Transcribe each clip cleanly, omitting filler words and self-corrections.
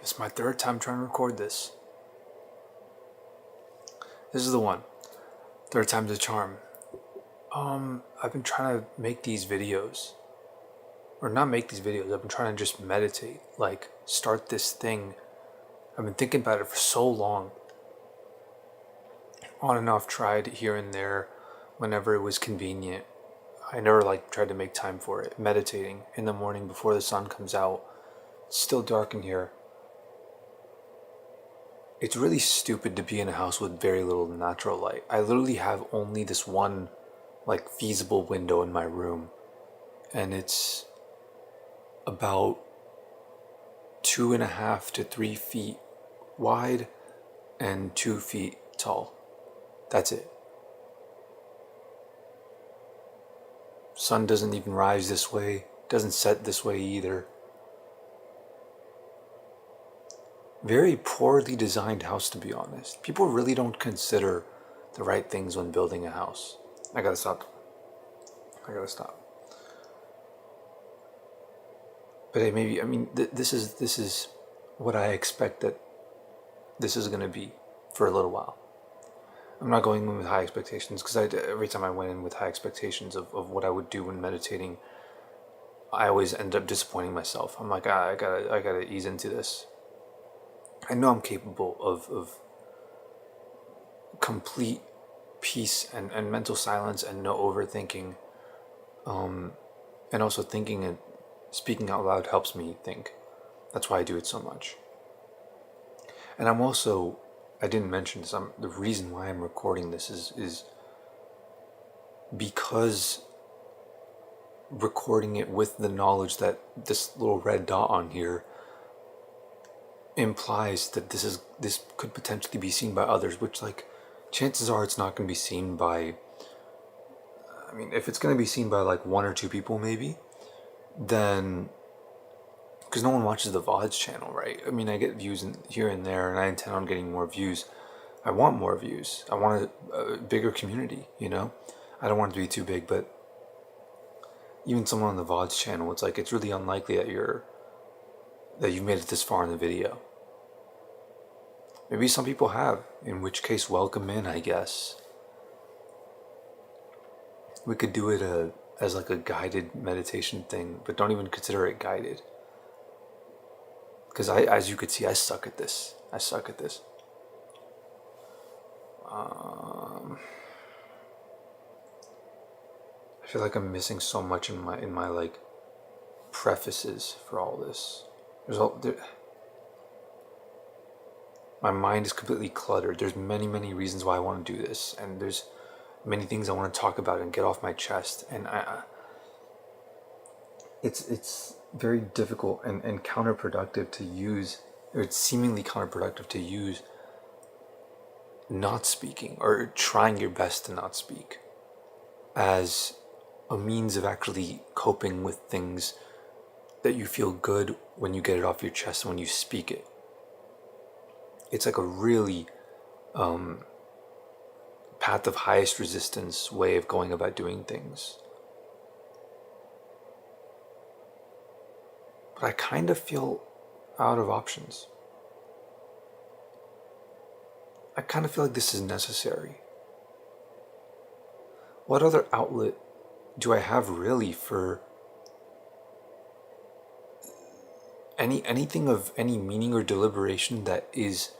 It's my third time trying to record this. This is the one. Third time's a charm. I've been trying to make these videos. Or not make these videos, I've been trying to just meditate. Like, start this thing. I've been thinking about it for so long. On and off, tried here and there whenever it was convenient. I never tried to make time for it. Meditating in the morning before the sun comes out. It's still dark in here. It's really stupid to be in a house with very little natural light. I literally have only this one feasible window in my room, and it's about 2.5 to 3 feet wide and 2 feet tall. That's it. Sun doesn't even rise this way, doesn't set this way either. Very poorly designed house, to be honest. People really don't consider the right things when building a house. I gotta stop. But hey, maybe, this is what I expect that this is gonna be for a little while. I'm not going in with high expectations, because every time I went in with high expectations of what I would do when meditating, I always end up disappointing myself. I'm like, I gotta ease into this. I know I'm capable of complete peace and mental silence and no overthinking. And also thinking and speaking out loud helps me think. That's why I do it so much. And I didn't mention this, the reason why I'm recording this is because recording it with the knowledge that this little red dot on here implies that this could potentially be seen by others, which chances are it's not going to be seen by, if it's going to be seen by 1 or 2 people maybe, then, because no one watches the VODs channel, right? I get views here and there, and I intend on getting more views. I want more views. I want a bigger community, I don't want it to be too big, but even someone on the VODs channel, it's really unlikely that you've made it this far in the video. Maybe some people have, in which case, welcome in, I guess. We could do it as a guided meditation thing, but don't even consider it guided. Because as you could see, I suck at this. I feel like I'm missing so much in my prefaces for all this. My mind is completely cluttered. There's many reasons why I want to do this, and there's many things I want to talk about and get off my chest, and it's very difficult and counterproductive to use, or it's seemingly counterproductive to use not speaking or trying your best to not speak as a means of actually coping with things that you feel good when you get it off your chest and when you speak it. It's a really path of highest resistance way of going about doing things. But I kind of feel out of options. I kind of feel like this is necessary. What other outlet do I have really for anything of any meaning or deliberation that is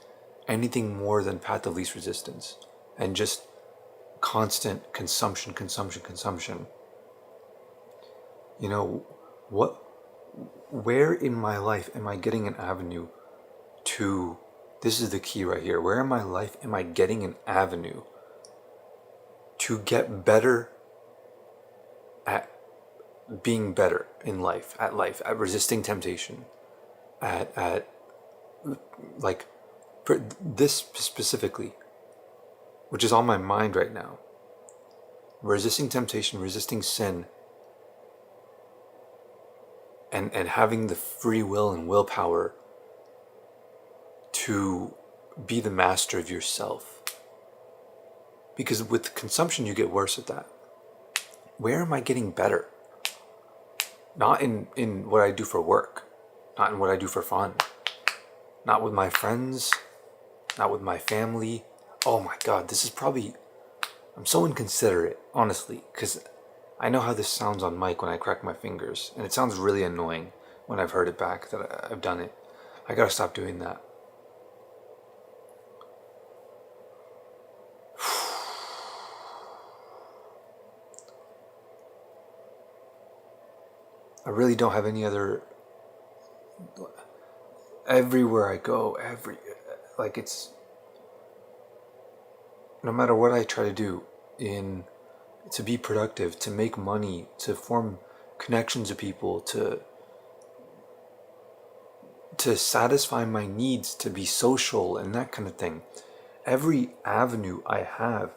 anything more than path of least resistance and just constant consumption? Where in my life am I getting an avenue to, this is the key right here, where in my life am I getting an avenue to get better at being better in life, at resisting temptation, at for this specifically, which is on my mind right now, resisting temptation, resisting sin, and having the free will and willpower to be the master of yourself. Because with consumption, you get worse at that. Where am I getting better? Not in what I do for work, not in what I do for fun, Not with my friends, not with my family. Oh my god, this is probably. I'm so inconsiderate, honestly, because I know how this sounds on mic when I crack my fingers, and it sounds really annoying when I've heard it back that I've done it. I gotta stop doing that. I really don't have any other. Everywhere I go, like it's no matter what I try to do in to be productive, to make money, to form connections with people, to satisfy my needs, to be social and that kind of thing. Every avenue I have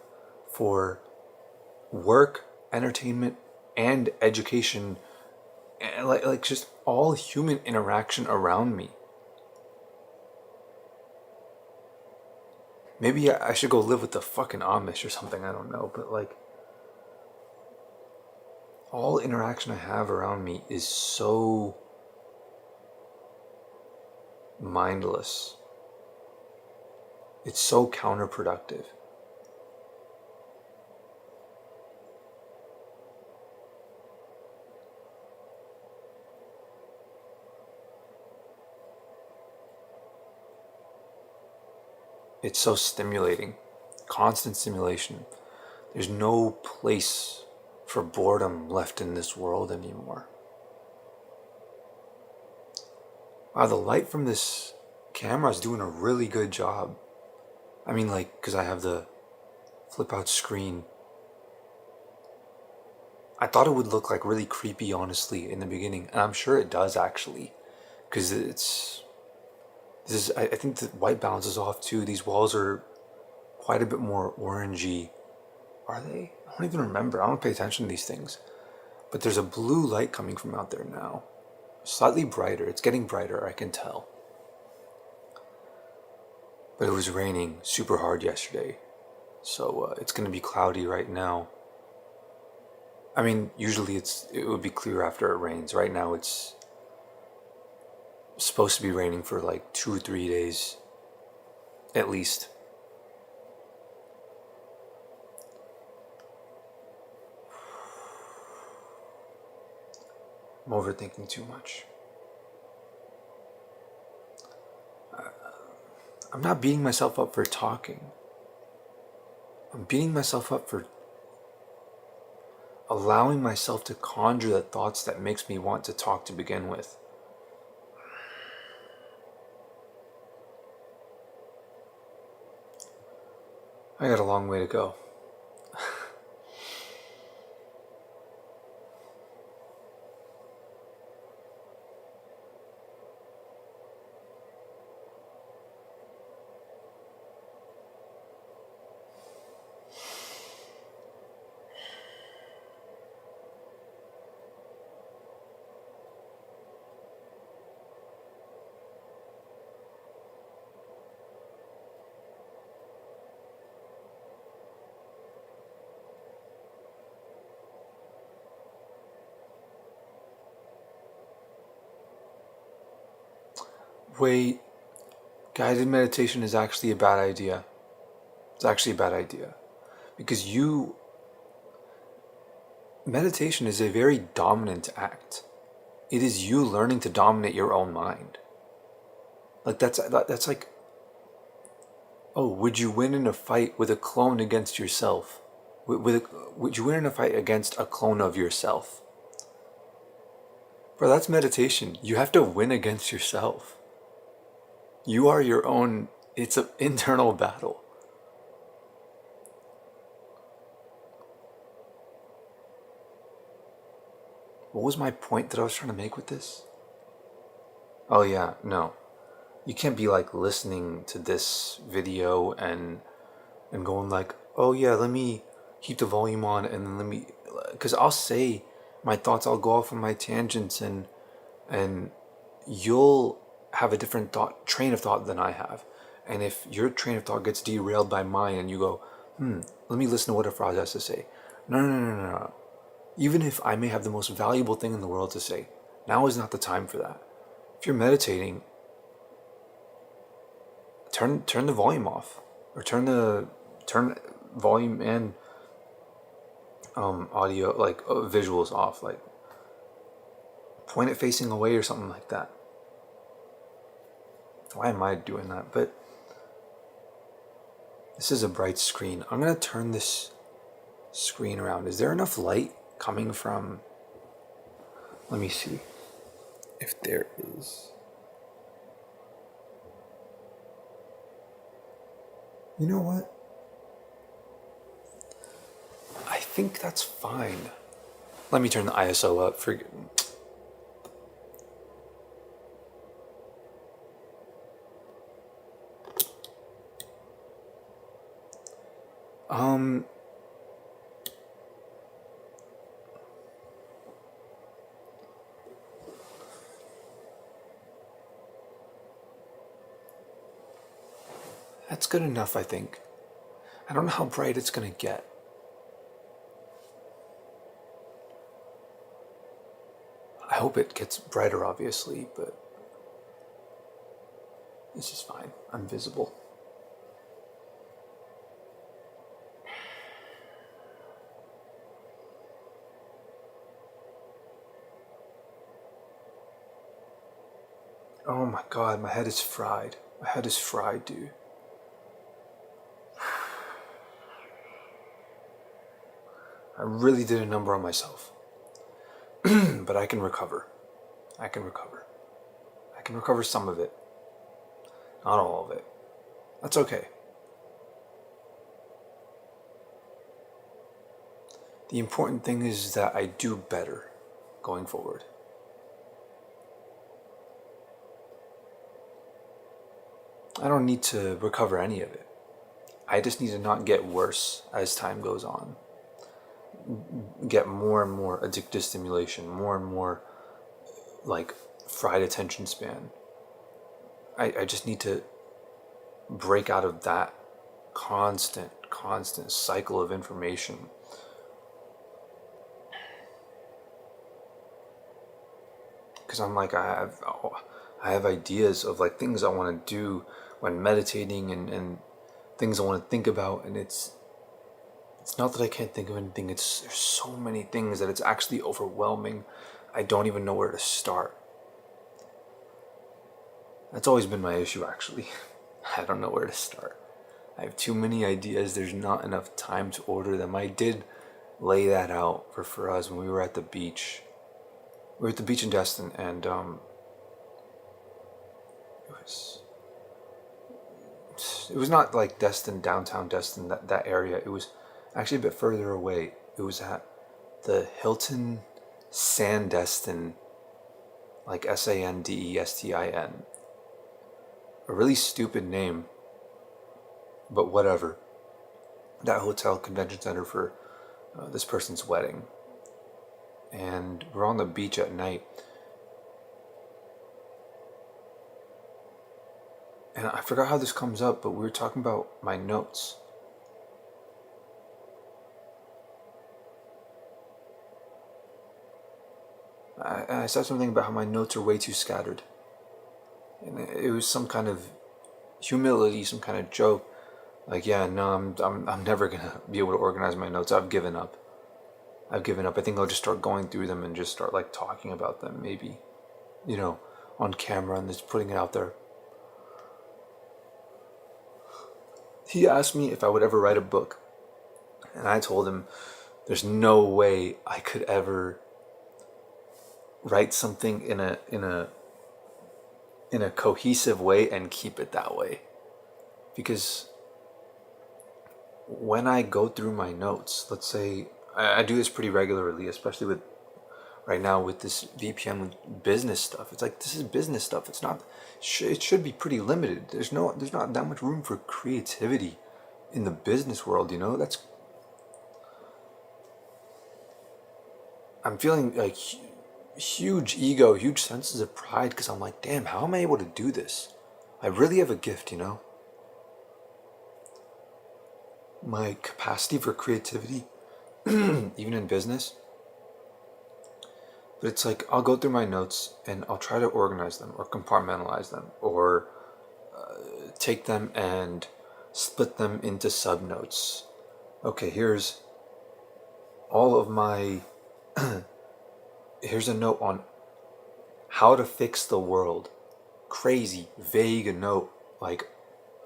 for work, entertainment, and education, and like just all human interaction around me. Maybe I should go live with the fucking Amish or something, I don't know, but like all interaction I have around me is so mindless. It's so counterproductive. It's so stimulating. Constant stimulation. There's no place for boredom left in this world anymore. Wow, the light from this camera is doing a really good job. I mean, like, because I have the flip out screen. I thought it would look like really creepy, honestly, in the beginning, and I'm sure it does actually, because I think the white balance is off too. These walls are quite a bit more orangey. Are they? I don't even remember. I don't pay attention to these things. But there's a blue light coming from out there now. Slightly brighter. It's getting brighter, I can tell. But it was raining super hard yesterday. So it's going to be cloudy right now. I mean, usually it would be clear after it rains. Right now it's supposed to be raining for like 2 or 3 days at least. I'm overthinking too much. I'm not beating myself up for talking. I'm beating myself up for allowing myself to conjure the thoughts that makes me want to talk to begin with. I got a long way to go. Wait, guided meditation is actually a bad idea. It's actually a bad idea. Because meditation is a very dominant act. It is you learning to dominate your own mind. Like that's like, oh, would you win in a fight with a clone against yourself? Would you win in a fight against a clone of yourself? Bro, that's meditation. You have to win against yourself. You are your own, it's an internal battle. What was my point that I was trying to make with this? Oh yeah, no. You can't be like listening to this video and going like, oh yeah, let me keep the volume on and then let me, because I'll say my thoughts, I'll go off on my tangents and you'll have a different train of thought than I have. And if your train of thought gets derailed by mine and you go, let me listen to what Afraz has to say. No. Even if I may have the most valuable thing in the world to say, now is not the time for that. If you're meditating, turn the volume off, or turn volume and audio, like visuals off, like point it facing away or something like that. Why am I doing that? But this is a bright screen. I'm gonna turn this screen around. Is there enough light coming from, let me see if there is. You know what? I think that's fine. Let me turn the ISO up. That's good enough, I think. I don't know how bright it's gonna get. I hope it gets brighter, obviously, but this is fine. I'm visible. Oh my god, my head is fried. My head is fried, dude. I really did a number on myself. But I can recover. I can recover. I can recover some of it. Not all of it. That's okay. The important thing is that I do better going forward. I don't need to recover any of it. I just need to not get worse as time goes on. Get more and more addictive stimulation, more and more like fried attention span. I just need to break out of that constant cycle of information. Because I'm like, I have ideas of like things I want to do when meditating, and things I want to think about, and it's not that I can't think of anything. There's so many things that it's actually overwhelming. I don't even know where to start. That's always been my issue, actually. I don't know where to start. I have too many ideas. There's not enough time to order them. I did lay that out for us when we were at the beach. We were at the beach in Destin, and it was not like Destin, downtown Destin, that area. It was actually a bit further away. It was at the Hilton Sandestin, like Sandestin. A really stupid name, but whatever. That hotel convention center for this person's wedding. And we're on the beach at night. And I forgot how this comes up, but we were talking about my notes. I said something about how my notes are way too scattered. And it was some kind of humility, some kind of joke. Like, yeah, no, I'm never gonna be able to organize my notes. I've given up. I think I'll just start going through them and just start like talking about them, maybe, on camera, and just putting it out there. He asked me if I would ever write a book, and I told him there's no way I could ever write something in a cohesive way and keep it that way. Because when I go through my notes, let's say I do this pretty regularly, especially with right now with this VPN with business stuff. It's like, this is business stuff. It's not. It should be pretty limited. There's not that much room for creativity in the business world. I'm feeling like huge ego, huge senses of pride, because I'm like, damn, how am I able to do this? I really have a gift, My capacity for creativity, even in business. But it's like, I'll go through my notes and I'll try to organize them or compartmentalize them, or take them and split them into subnotes. Okay, here's all of my here's a note on how to fix the world. Crazy, vague note, like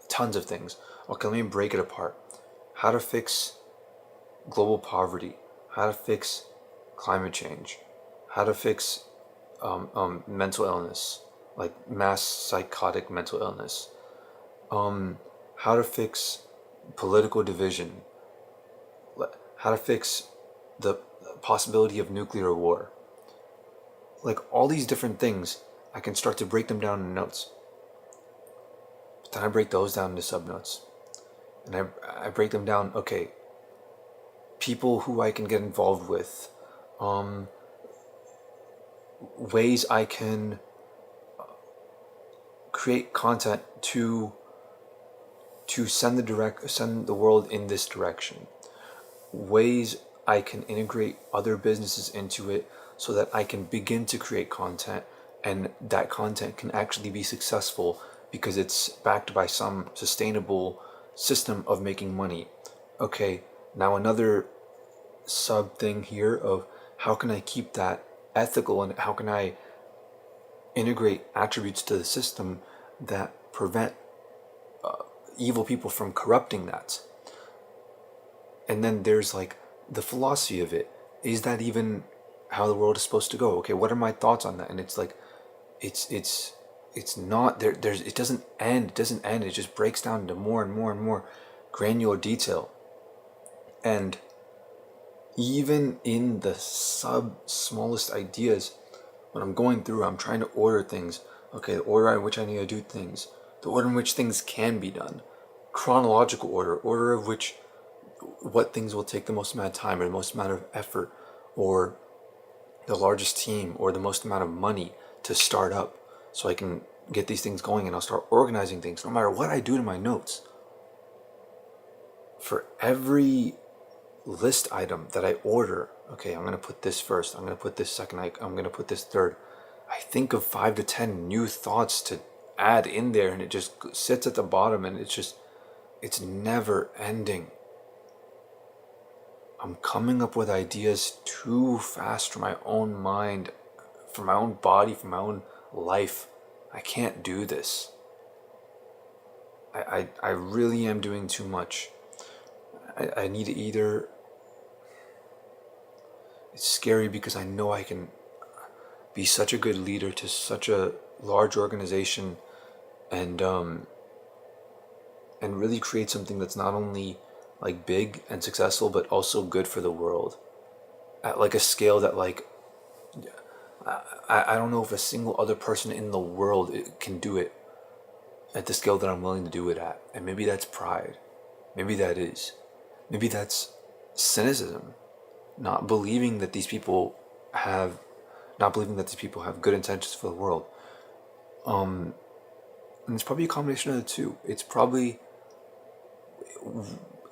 tons of things. Okay, let me break it apart. How to fix global poverty, how to fix climate change, how to fix mental illness, like mass psychotic mental illness, how to fix political division, how to fix the possibility of nuclear war. Like all these different things, I can start to break them down in notes. But then I break those down into subnotes. And I break them down, okay, people who I can get involved with, ways I can create content to send the world in this direction, ways I can integrate other businesses into it so that I can begin to create content, and that content can actually be successful because it's backed by some sustainable system of making money. Okay, now another sub thing here of how can I keep that ethical, and how can I integrate attributes to the system that prevent evil people from corrupting that. And then there's like the philosophy of it. Is that even how the world is supposed to go? Okay, what are my thoughts on that? And it's like it's not there. It doesn't end. It doesn't end. It just breaks down into more and more and more granular detail. And even in the smallest ideas, when I'm going through, I'm trying to order things. Okay, the order in which I need to do things, the order in which things can be done, chronological order of which what things will take the most amount of time or the most amount of effort, or the largest team or the most amount of money to start up, so I can get these things going, and I'll start organizing things no matter what I do to my notes. For every list item that I order, okay, I'm going to put this first, I'm going to put this second, I'm going to put this third. I think of 5 to 10 new thoughts to add in there, and it just sits at the bottom, and it's never ending. I'm coming up with ideas too fast for my own mind, for my own body, for my own life. I can't do this. I really am doing too much. I need to either... It's scary because I know I can be such a good leader to such a large organization, and really create something that's not only like big and successful but also good for the world at like a scale that like I don't know if a single other person in the world can do it at the scale that I'm willing to do it at. And maybe that's pride. Maybe that's cynicism, not believing that these people have good intentions for the world. And it's probably a combination of the two. It's probably,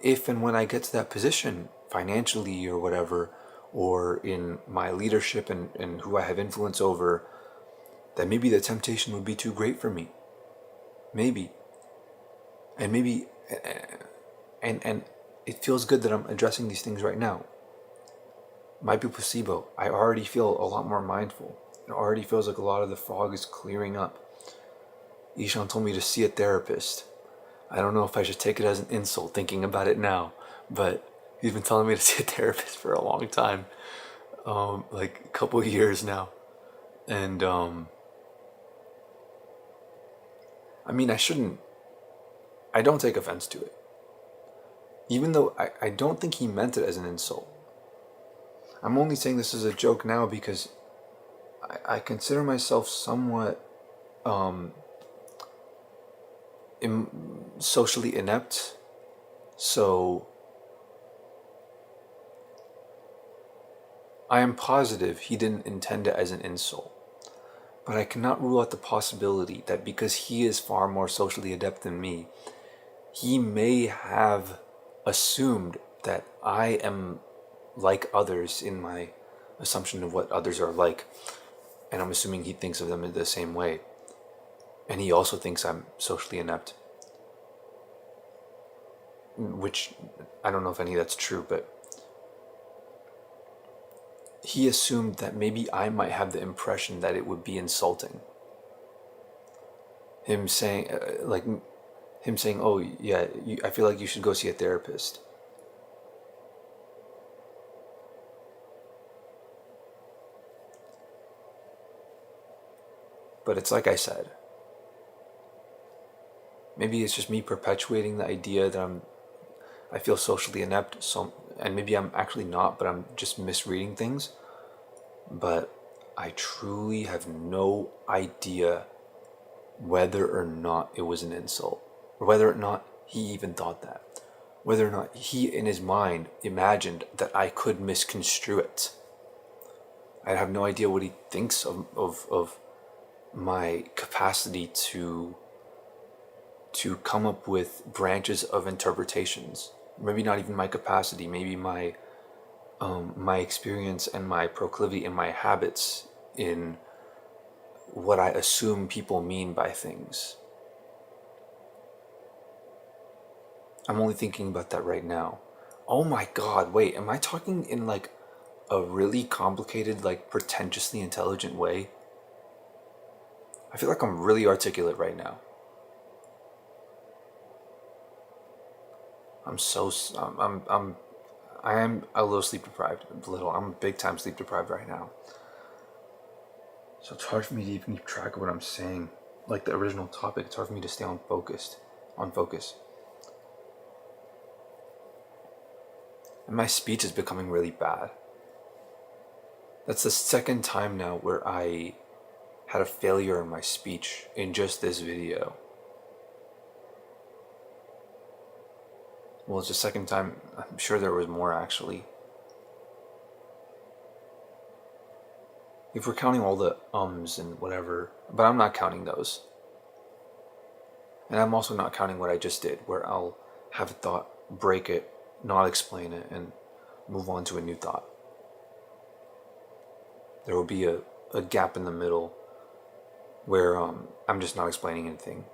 if and when I get to that position financially or whatever, or in my leadership and who I have influence over, that maybe the temptation would be too great for me. Maybe. And it feels good that I'm addressing these things right now. Might be placebo. I already feel a lot more mindful. It already feels like a lot of the fog is clearing up. Ishan told me to see a therapist. I don't know if I should take it as an insult thinking about it now, but he's been telling me to see a therapist for a long time, like a couple of years now. And I mean, I don't take offense to it. Even though I don't think he meant it as an insult. I'm only saying this as a joke now because I consider myself somewhat socially inept. So I am positive he didn't intend it as an insult. But I cannot rule out the possibility that because he is far more socially adept than me, he may have assumed that I am like others in my assumption of what others are like. And I'm assuming he thinks of them in the same way. And he also thinks I'm socially inept. which I don't know if any of that's true, but he assumed that maybe I might have the impression that it would be insulting. Him saying, "Oh yeah, I feel like you should go see a therapist." But it's like I said, maybe it's just me perpetuating the idea that I feel socially inept, so, and maybe I'm actually not, but I'm just misreading things. But I truly have no idea whether or not it was an insult, or whether or not he even thought that, whether or not he in his mind imagined that I could misconstrue it. I have no idea what he thinks of my capacity to come up with branches of interpretations. Maybe not even my capacity, maybe my experience and my proclivity and my habits in what I assume people mean by things. I'm only thinking about that right now. Oh my god, wait, am I talking in like a really complicated, like pretentiously intelligent way? I feel like I'm really articulate right now. I'm so I am a little sleep deprived. I'm big time sleep deprived right now. So it's hard for me to even keep track of what I'm saying. Like the original topic, it's hard for me to stay on focus. And my speech is becoming really bad. That's the second time now where I had a failure in my speech in just this video. Well, it's the second time. I'm sure there was more actually. If we're counting all the ums and whatever, but I'm not counting those. And I'm also not counting what I just did, where I'll have a thought, break it, not explain it, and move on to a new thought. There will be a gap in the middle where I'm just not explaining anything.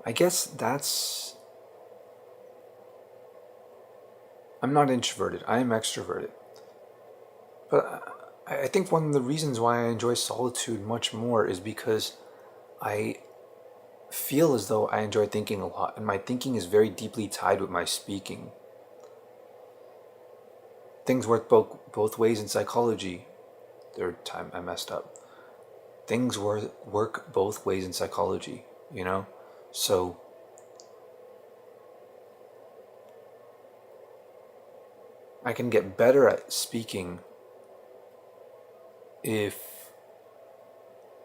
I guess that's... I'm not introverted, I am extroverted. But I think one of the reasons why I enjoy solitude much more is because I feel as though I enjoy thinking a lot, and my thinking is very deeply tied with my speaking. Things work both ways in psychology. Third time I messed up. Things work both ways in psychology, you know? So I can get better at speaking if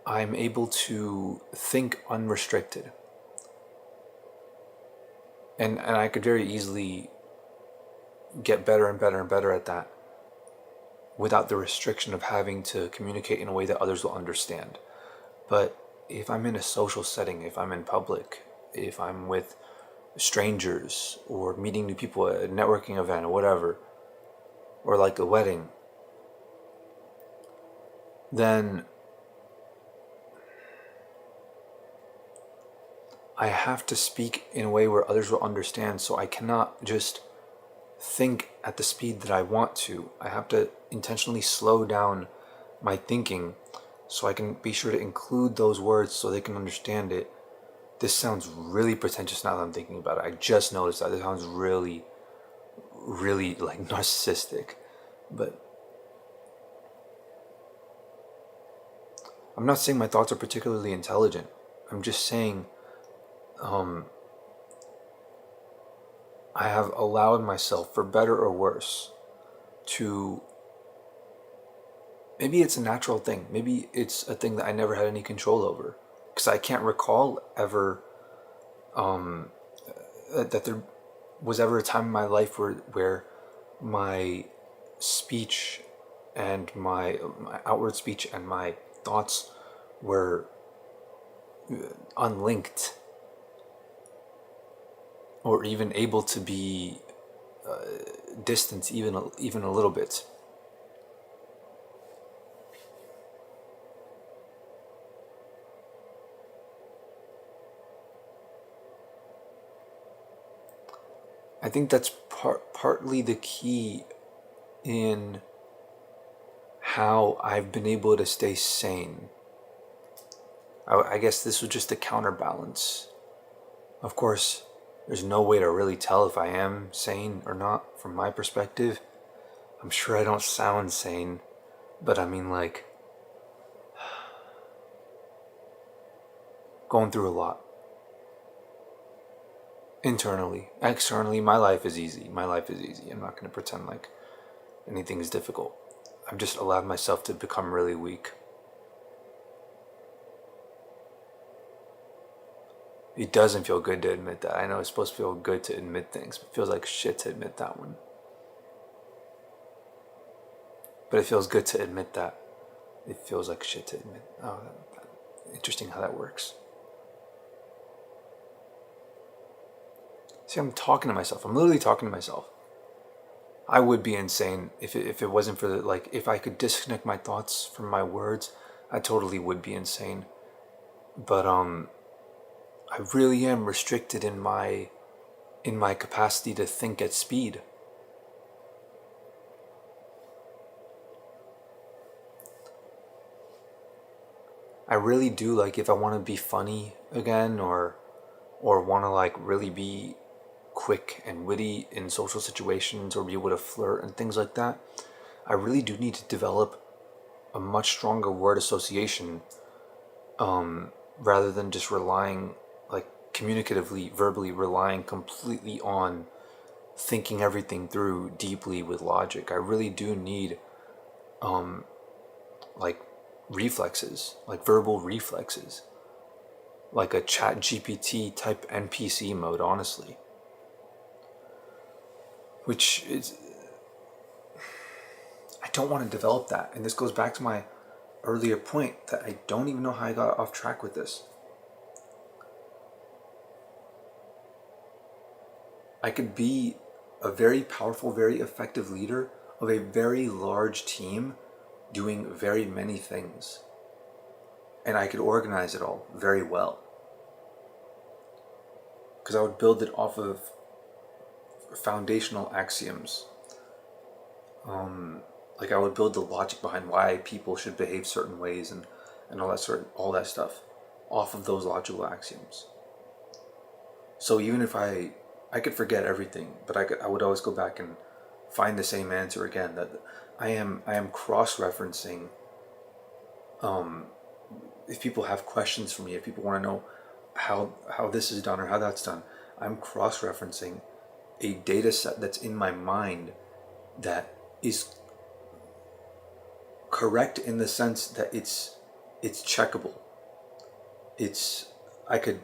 I'm able to think unrestricted. And I could very easily get better and better and better at that without the restriction of having to communicate in a way that others will understand. But if I'm in a social setting, if I'm in public, if I'm with strangers or meeting new people at a networking event or whatever, or like a wedding, then I have to speak in a way where others will understand, so I cannot just think at the speed that I want to. I have to intentionally slow down my thinking so I can be sure to include those words so they can understand it. This sounds really pretentious now that I'm thinking about it. I just noticed that. This sounds really, really like narcissistic. But I'm not saying my thoughts are particularly intelligent. I'm just saying I have allowed myself, for better or worse, to... Maybe it's a natural thing. Maybe it's a thing that I never had any control over. Because I can't recall ever that there was ever a time in my life where my speech and my outward speech and my thoughts were unlinked, or even able to be distance even a little bit. I think that's partly the key in how I've been able to stay sane. I guess this was just a counterbalance. Of course, there's no way to really tell if I am sane or not from my perspective. I'm sure I don't sound sane, but I mean, like, going through a lot. Internally. Externally, my life is easy. My life is easy. I'm not going to pretend like anything is difficult. I've just allowed myself to become really weak. It doesn't feel good to admit that. I know it's supposed to feel good to admit things, but it feels like shit to admit that one. But it feels good to admit that. It feels like shit to admit. Oh, interesting how that works. See, I'm talking to myself. I'm literally talking to myself. I would be insane if it wasn't for if I could disconnect my thoughts from my words, I totally would be insane. But I really am restricted in my capacity to think at speed. I really do, like, if I want to be funny again or want to like really be quick and witty in social situations or be able to flirt and things like that, I really do need to develop a much stronger word association rather than just relying, like, communicatively, verbally relying completely on thinking everything through deeply with logic. I really do need like reflexes, like verbal reflexes, like a chat GPT type NPC mode, honestly. Which is, I don't want to develop that. And this goes back to my earlier point that I don't even know how I got off track with this. I could be a very powerful, very effective leader of a very large team doing very many things. And I could organize it all very well. Because I would build it off of foundational axioms. Like, I would build the logic behind why people should behave certain ways and all that stuff off of those logical axioms. So even if I could forget everything, but I would always go back and find the same answer again. That I am cross-referencing. If people have questions for me, if people want to know how this is done or how that's done, I'm cross-referencing a data set that's in my mind that is correct in the sense that it's checkable. I could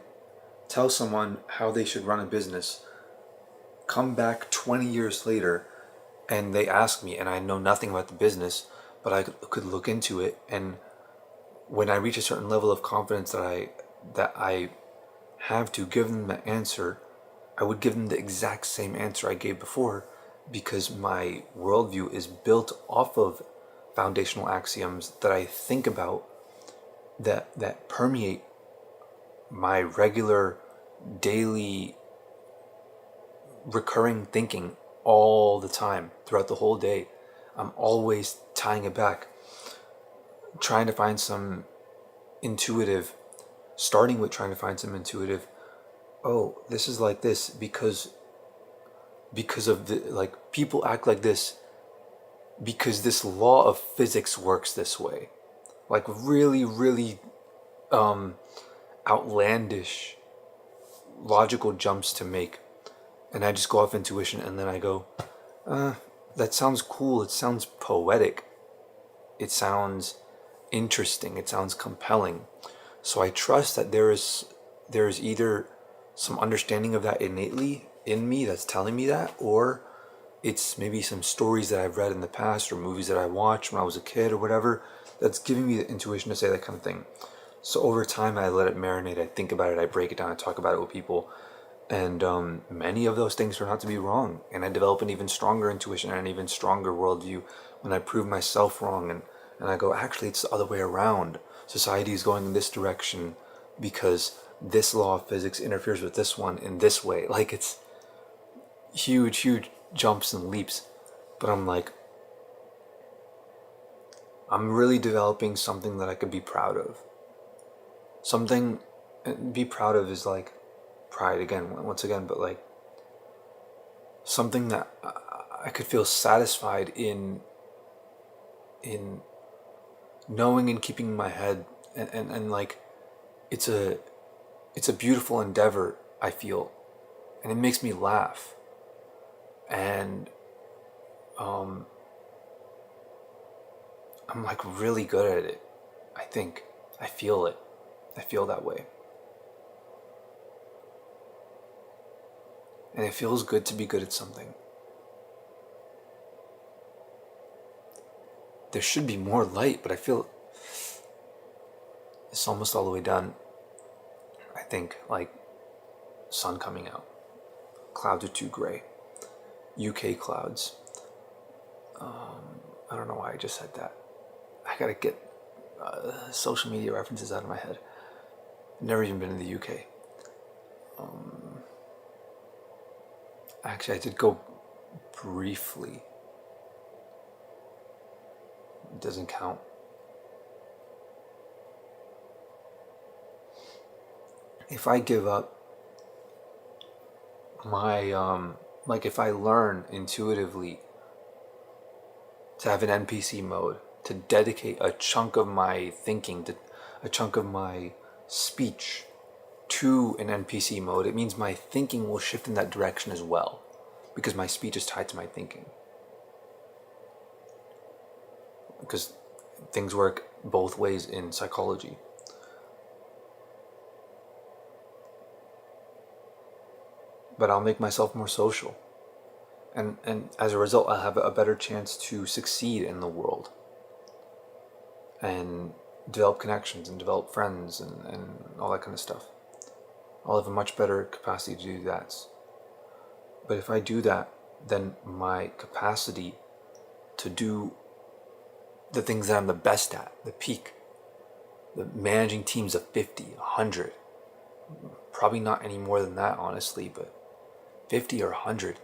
tell someone how they should run a business, come back 20 years later, and they ask me, and I know nothing about the business, but I could look into it, and when I reach a certain level of confidence that I have to give them the answer, I would give them the exact same answer I gave before, because my worldview is built off of foundational axioms that I think about, that permeate my regular daily recurring thinking all the time throughout the whole day. I'm always tying it back, trying to find some intuitive, starting with trying to find some intuitive, oh, this is like this because of the, like, people act like this because this law of physics works this way. Like, really, really outlandish logical jumps to make. And I just go off intuition, and then I go, that sounds cool, it sounds poetic, it sounds interesting, it sounds compelling. So I trust that there is either some understanding of that innately in me that's telling me that, or it's maybe some stories that I've read in the past or movies that I watched when I was a kid or whatever that's giving me the intuition to say that kind of thing. So over time, I let it marinate, I think about it, I break it down, I talk about it with people, And many of those things turn out to be wrong. And I develop an even stronger intuition and an even stronger worldview when I prove myself wrong. And I go, actually, it's the other way around. Society is going in this direction because this law of physics interferes with this one in this way. Like, it's huge, huge jumps and leaps. But I'm like, I'm really developing something that I could be proud of. Something, be proud of is like pride again, once again, but like something that I could feel satisfied in knowing and keeping in my head, and like it's a beautiful endeavor, I feel, and it makes me laugh. And I'm like really good at it. I think I feel it. I feel that way. And it feels good to be good at something. There should be more light, but I feel it's almost all the way done. I think, like, sun coming out. Clouds are too gray. UK clouds. I don't know why I just said that. I gotta get social media references out of my head. Never even been in the UK. Actually, I did go briefly. It doesn't count. If I give up my, like if I learn intuitively to have an NPC mode, to dedicate a chunk of my thinking, a chunk of my speech to an NPC mode, it means my thinking will shift in that direction as well, because my speech is tied to my thinking. Because things work both ways in psychology. But I'll make myself more social. And as a result, I'll have a better chance to succeed in the world. And develop connections and develop friends and all that kind of stuff. I'll have a much better capacity to do that. But if I do that, then my capacity to do the things that I'm the best at, the peak, the managing teams of 50, 100, probably not any more than that, honestly, but 50 or 100.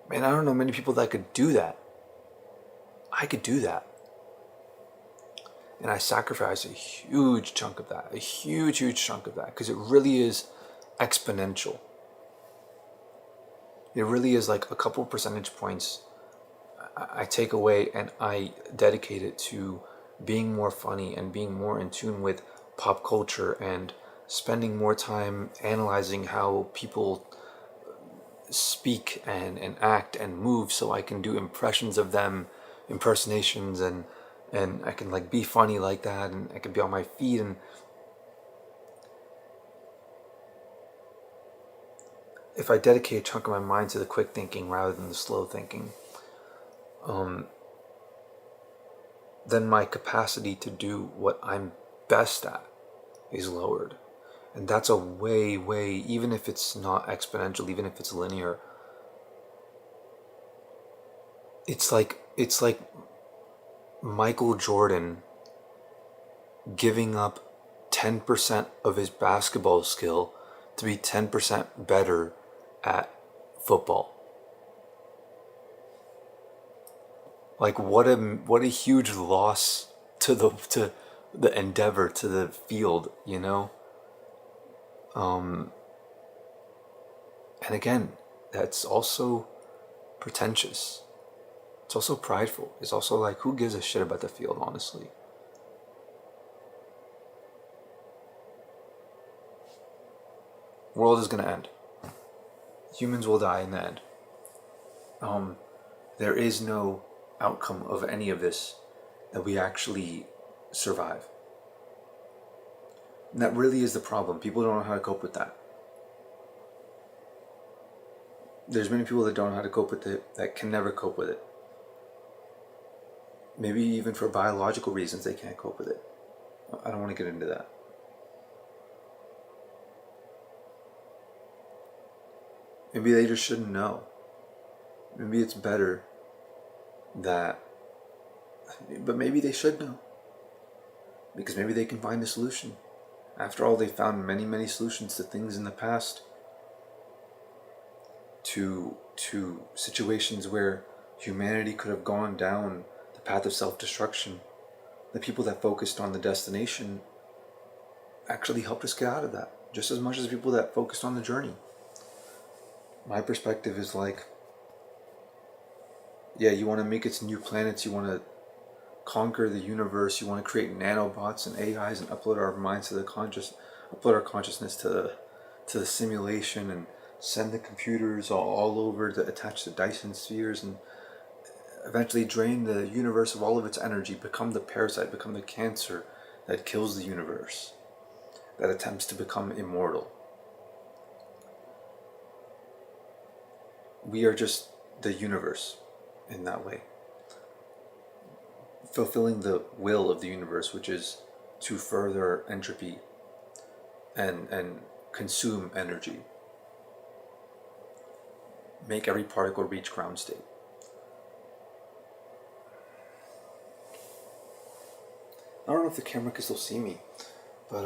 Man, I don't know many people that could do that. I could do that. And I sacrifice a huge chunk of that, a huge, huge chunk of that, because it really is exponential. It really is like a couple percentage points I take away and I dedicate it to being more funny and being more in tune with pop culture and spending more time analyzing how people speak and act and move, so I can do impressions of them, impersonations, and I can like be funny like that, and I can be on my feet. And if I dedicate a chunk of my mind to the quick thinking rather than the slow thinking, then my capacity to do what I'm best at is lowered. And that's a way, even if it's not exponential, even if it's linear, it's like Michael Jordan giving up 10% of his basketball skill to be 10% better at football. Like what a huge loss to the endeavor, to the field, you know? And again, that's also pretentious. It's also prideful. It's also like, who gives a shit about the field, honestly? World is gonna end. Humans will die in the end. There is no outcome of any of this that we actually survive. And that really is the problem. People don't know how to cope with that. There's many people that don't know how to cope with it, that can never cope with it. Maybe even for biological reasons they can't cope with it. I don't want to get into that. Maybe they just shouldn't know. Maybe it's better that, but maybe they should know. Because maybe they can find a solution. After all, they found many, many solutions to things in the past, to situations where humanity could have gone down the path of self-destruction. The people that focused on the destination actually helped us get out of that, just as much as the people that focused on the journey. My perspective is like, yeah, you want to make it to new planets, you want to conquer the universe, you want to create nanobots and AIs and upload our minds to upload our consciousness to the simulation and send the computers all over to attach to Dyson spheres and eventually drain the universe of all of its energy, become the parasite, become the cancer that kills the universe, that attempts to become immortal. We are just the universe in that way, fulfilling the will of the universe, which is to further entropy and consume energy, make every particle reach ground state. I don't know if the camera can still see me, but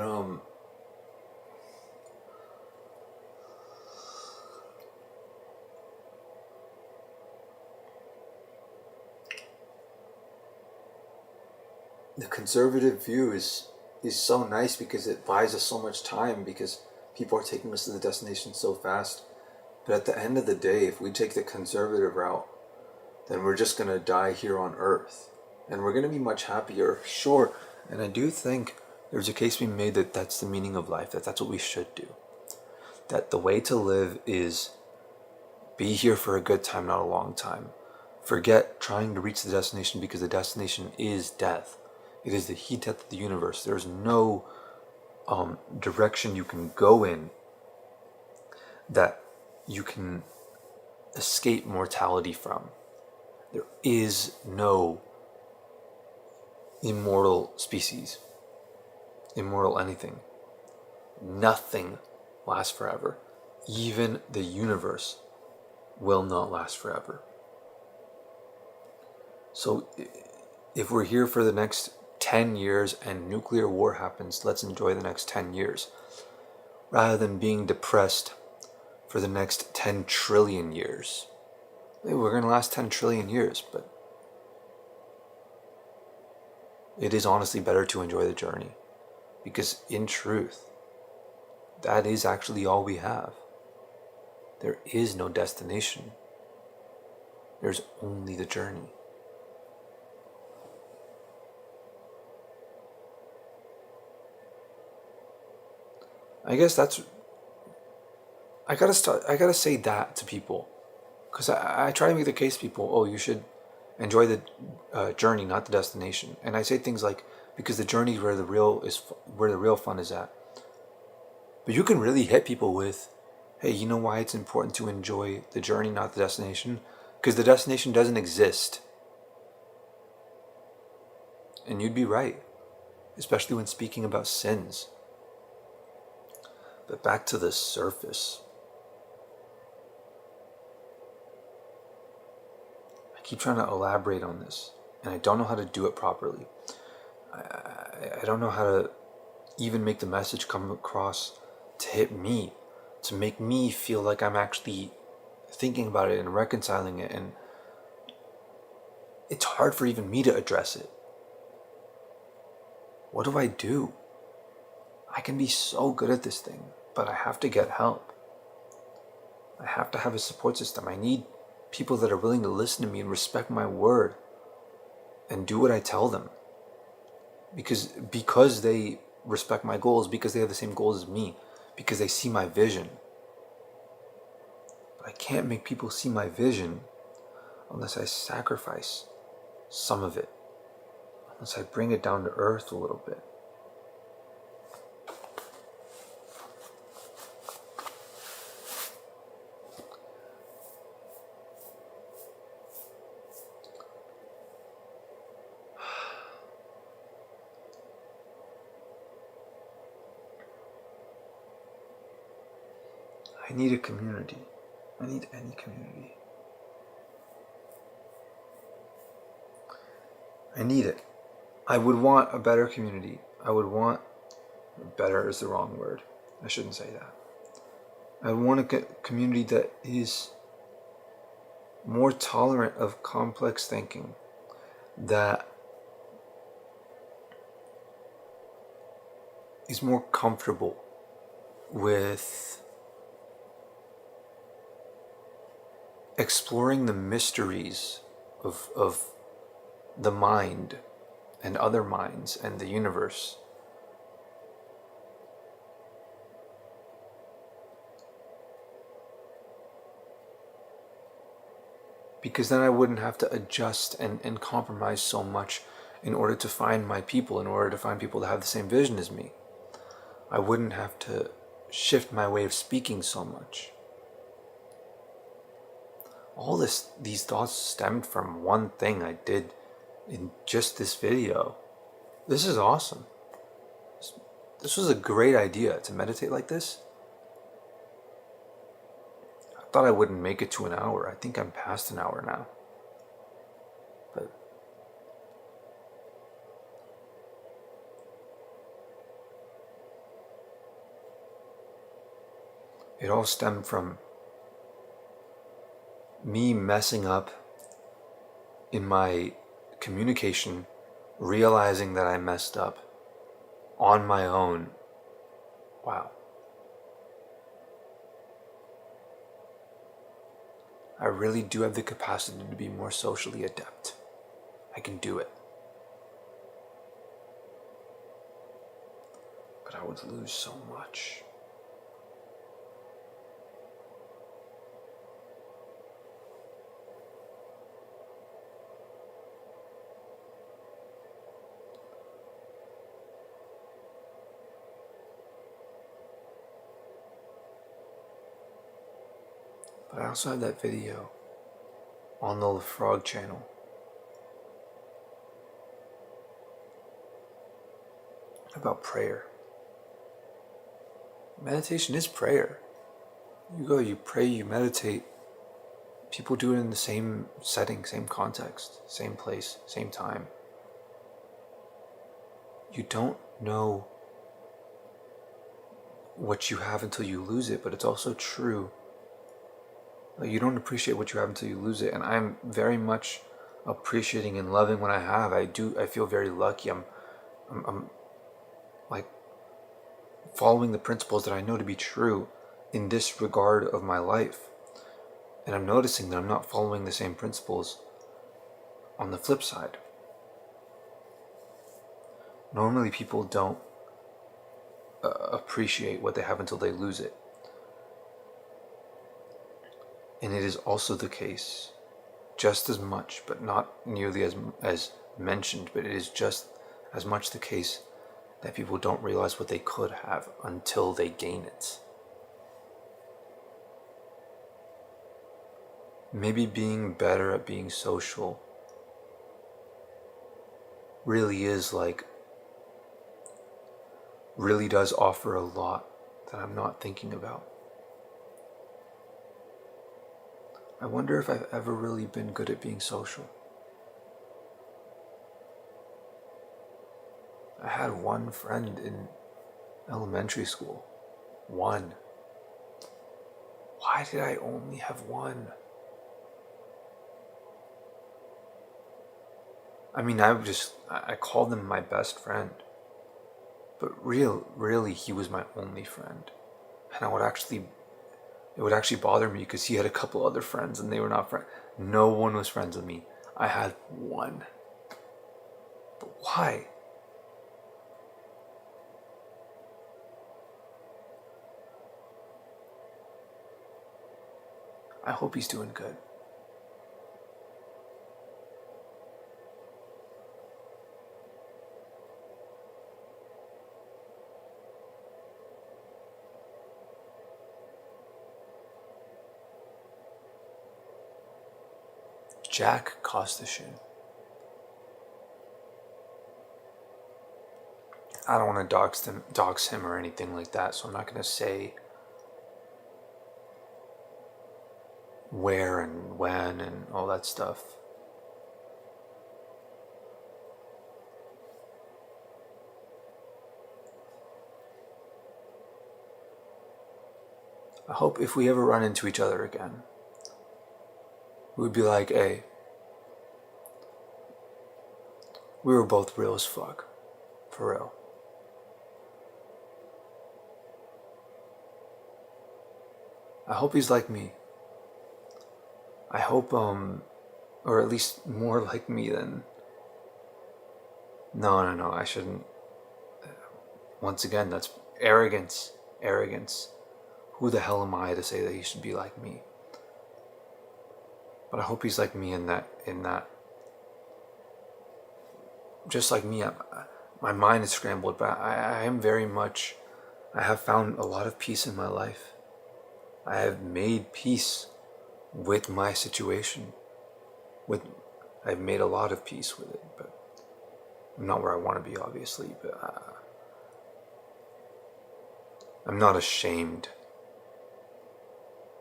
the conservative view is so nice because it buys us so much time, because people are taking us to the destination so fast. But at the end of the day, if we take the conservative route, then we're just going to die here on Earth. And we're going to be much happier, sure. And I do think there's a case being made that that's the meaning of life, that that's what we should do. That the way to live is be here for a good time, not a long time. Forget trying to reach the destination, because the destination is death. It is the heat death of the universe. There's no direction you can go in that you can escape mortality from. There is no immortal species, immortal anything. Nothing lasts forever. Even the universe will not last forever. So if we're here for the next 10 years and nuclear war happens, let's enjoy the next 10 years rather than being depressed for the next 10 trillion years. Maybe we're going to last 10 trillion years, but it is honestly better to enjoy the journey, because in truth, that is actually all we have. There is no destination. There's only the journey. I guess that's, I gotta say that to people, because I try to make the case to people, oh, you should enjoy the journey, not the destination. And I say things like, because the journey is where the real fun is at. But you can really hit people with, hey, you know why it's important to enjoy the journey, not the destination? Because the destination doesn't exist. And you'd be right, especially when speaking about sins. But back to the surface. I keep trying to elaborate on this, and I don't know how to do it properly. I don't know how to even make the message come across to hit me, to make me feel like I'm actually thinking about it and reconciling it, and it's hard for even me to address it. What do I do? I can be so good at this thing, but I have to get help. I have to have a support system. I need people that are willing to listen to me and respect my word and do what I tell them. Because they respect my goals, because they have the same goals as me, because they see my vision. But I can't make people see my vision unless I sacrifice some of it, unless I bring it down to earth a little bit. I need a community. I need any community. I need it. I would want a better community. I would want... Better is the wrong word. I shouldn't say that. I want a community that is more tolerant of complex thinking, that is more comfortable with exploring the mysteries of the mind and other minds and the universe. Because then I wouldn't have to adjust and compromise so much in order to find my people, in order to find people that have the same vision as me. I wouldn't have to shift my way of speaking so much. All these thoughts stemmed from one thing I did in just this video. This is awesome. This was a great idea, to meditate like this. I thought I wouldn't make it to an hour. I think I'm past an hour now. But it all stemmed from me messing up in my communication, realizing that I messed up on my own. Wow. I really do have the capacity to be more socially adept. I can do it. But I would lose so much. But I also have that video on the Frog channel about prayer. Meditation is prayer. You go, you pray, you meditate. People do it in the same setting, same context, same place, same time. You don't know what you have until you lose it, but it's also true. You don't appreciate what you have until you lose it, and I'm very much appreciating and loving what I have. I feel very lucky. I'm like following the principles that I know to be true in this regard of my life. And I'm noticing that I'm not following the same principles on the flip side. Normally people don't appreciate what they have until they lose it. And it is also the case, just as much, but not nearly as mentioned, but it is just as much the case that people don't realize what they could have until they gain it. Maybe being better at being social really does offer a lot that I'm not thinking about. I wonder if I've ever really been good at being social. I had one friend in elementary school. One. Why did I only have one? I mean, I called him my best friend. But really, he was my only friend. And it would actually bother me because he had a couple other friends and they were not friends. No one was friends with me. I had one. But why? I hope he's doing good. Jack Kostashin. I don't want to dox him or anything like that, so I'm not going to say where and when and all that stuff. I hope if we ever run into each other again, we would be like, hey, we were both real as fuck. For real. I hope he's like me. I hope, or at least more like me than. No, I shouldn't. Once again, that's arrogance. Arrogance. Who the hell am I to say that he should be like me? But I hope he's like me in that, just like me, my mind is scrambled, but I am very much, I have found a lot of peace in my life. I have made peace with my situation. I've made a lot of peace with it, but I'm not where I want to be, obviously, but I'm not ashamed.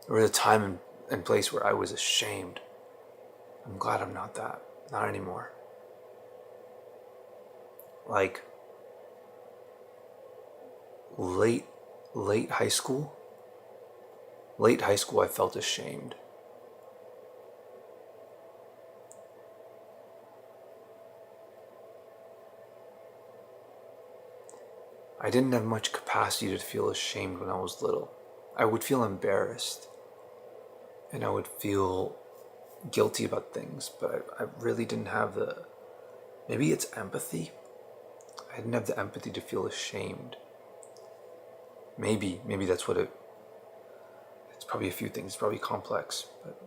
There was a time and place where I was ashamed. I'm glad I'm not that. Not anymore. Like, late high school, I felt ashamed. I didn't have much capacity to feel ashamed when I was little. I would feel embarrassed, and I would feel guilty about things, but I really didn't have maybe it's empathy. I didn't have the empathy to feel ashamed. Maybe that's what it's probably a few things, it's probably complex, but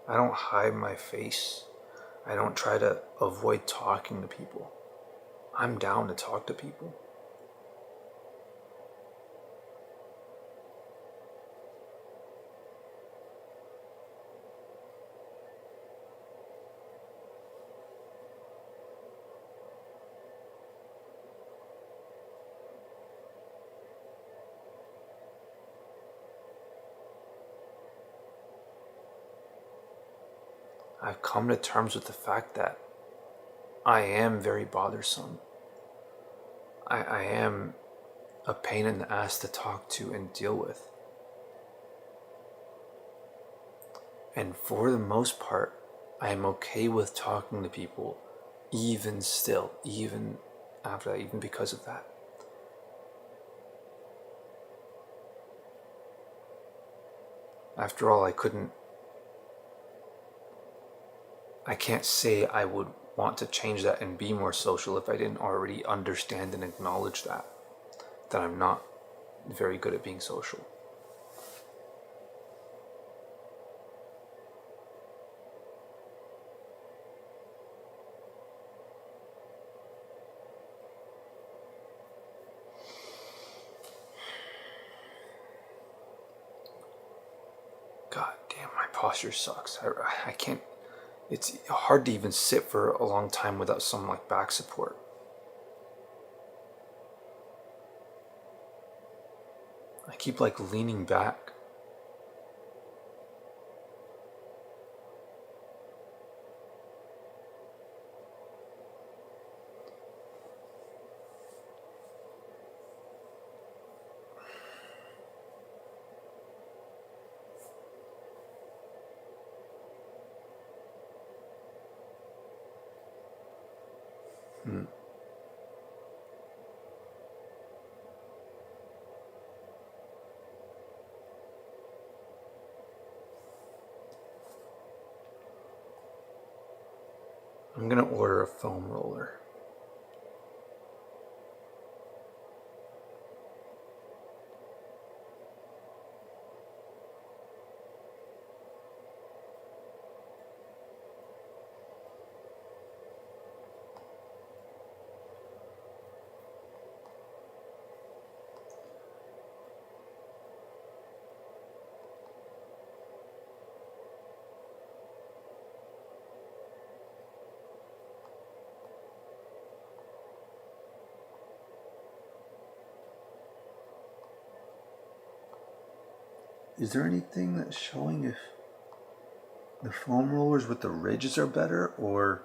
I don't hide my face. I don't try to avoid talking to people. I'm down to talk to people. I've come to terms with the fact that I am very bothersome. I am a pain in the ass to talk to and deal with. And for the most part, I am okay with talking to people, even still, even after that, even because of that. After all, I can't say I would want to change that and be more social if I didn't already understand and acknowledge that I'm not very good at being social. God damn, my posture sucks. I can't, it's hard to even sit for a long time without some like back support. I keep like leaning back. I'm gonna order a foam roller. Is there anything that's showing if the foam rollers with the ridges are better, or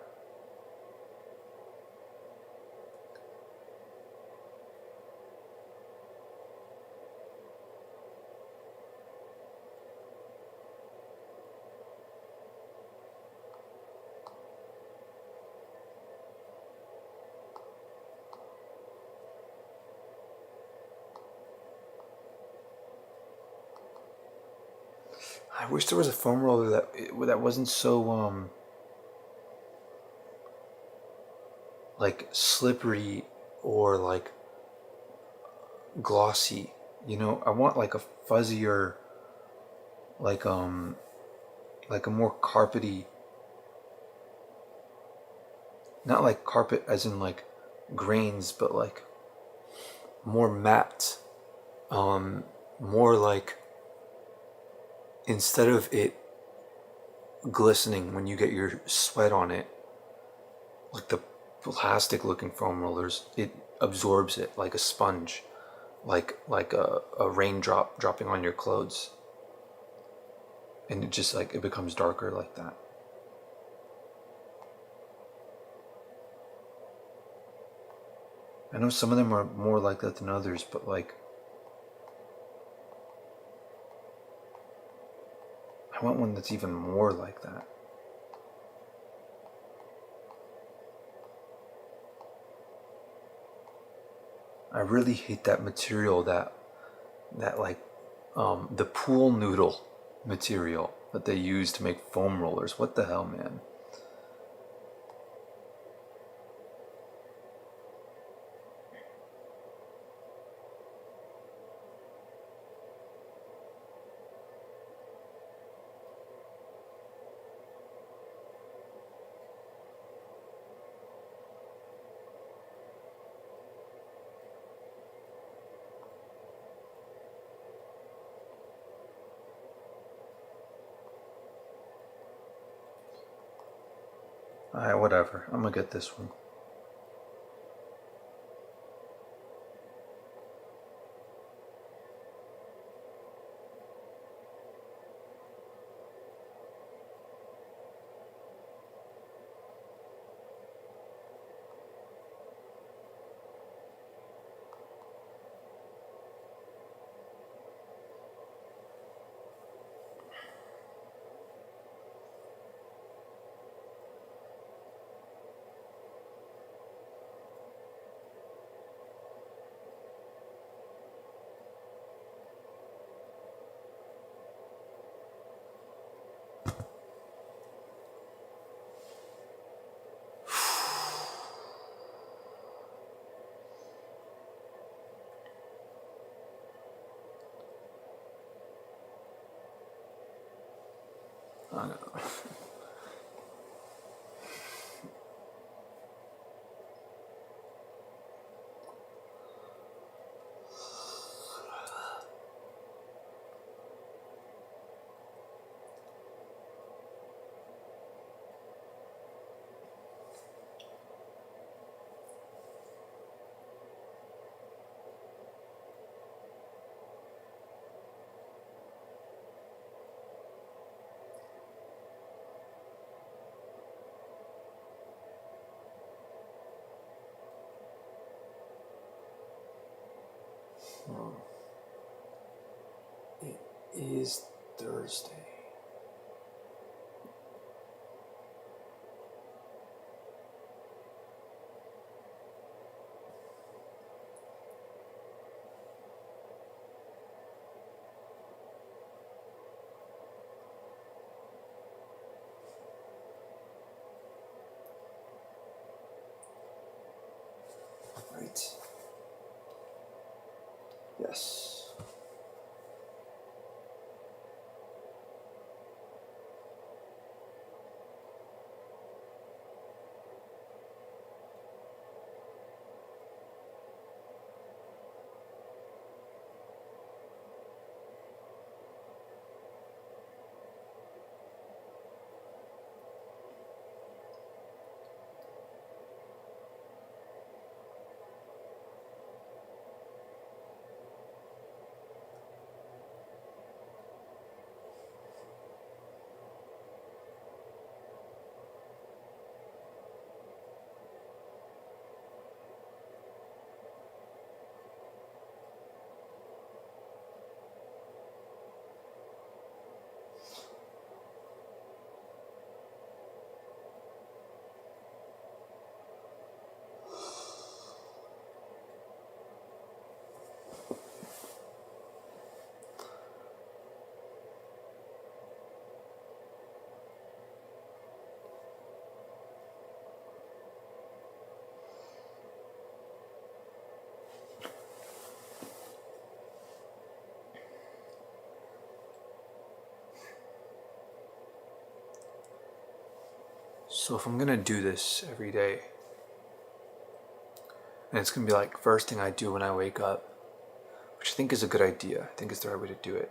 I wish there was a foam roller that wasn't so like slippery or like glossy. You know, I want like a fuzzier, like like a more carpety, not like carpet as in like grains, but like more matte, more like, instead of it glistening when you get your sweat on it, like the plastic looking foam rollers, it absorbs it like a sponge, like a raindrop dropping on your clothes, and it just like it becomes darker like that. I know some of them are more like that than others, but like I want one that's even more like that. I really hate that material, that like the pool noodle material that they use to make foam rollers. What the hell, man? Alright, whatever. I'm gonna get this one. I don't know. It is Thursday. Right. Yes. So if I'm gonna do this every day, and it's gonna be like first thing I do when I wake up, which I think is a good idea. I think it's the right way to do it.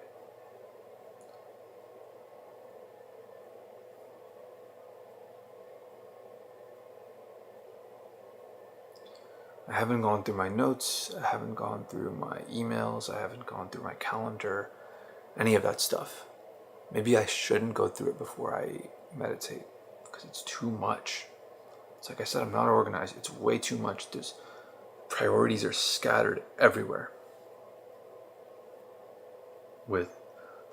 I haven't gone through my notes, I haven't gone through my emails, I haven't gone through my calendar, any of that stuff. Maybe I shouldn't go through it before I meditate because it's too much. It's like I said, I'm not organized. It's way too much. There's priorities are scattered everywhere with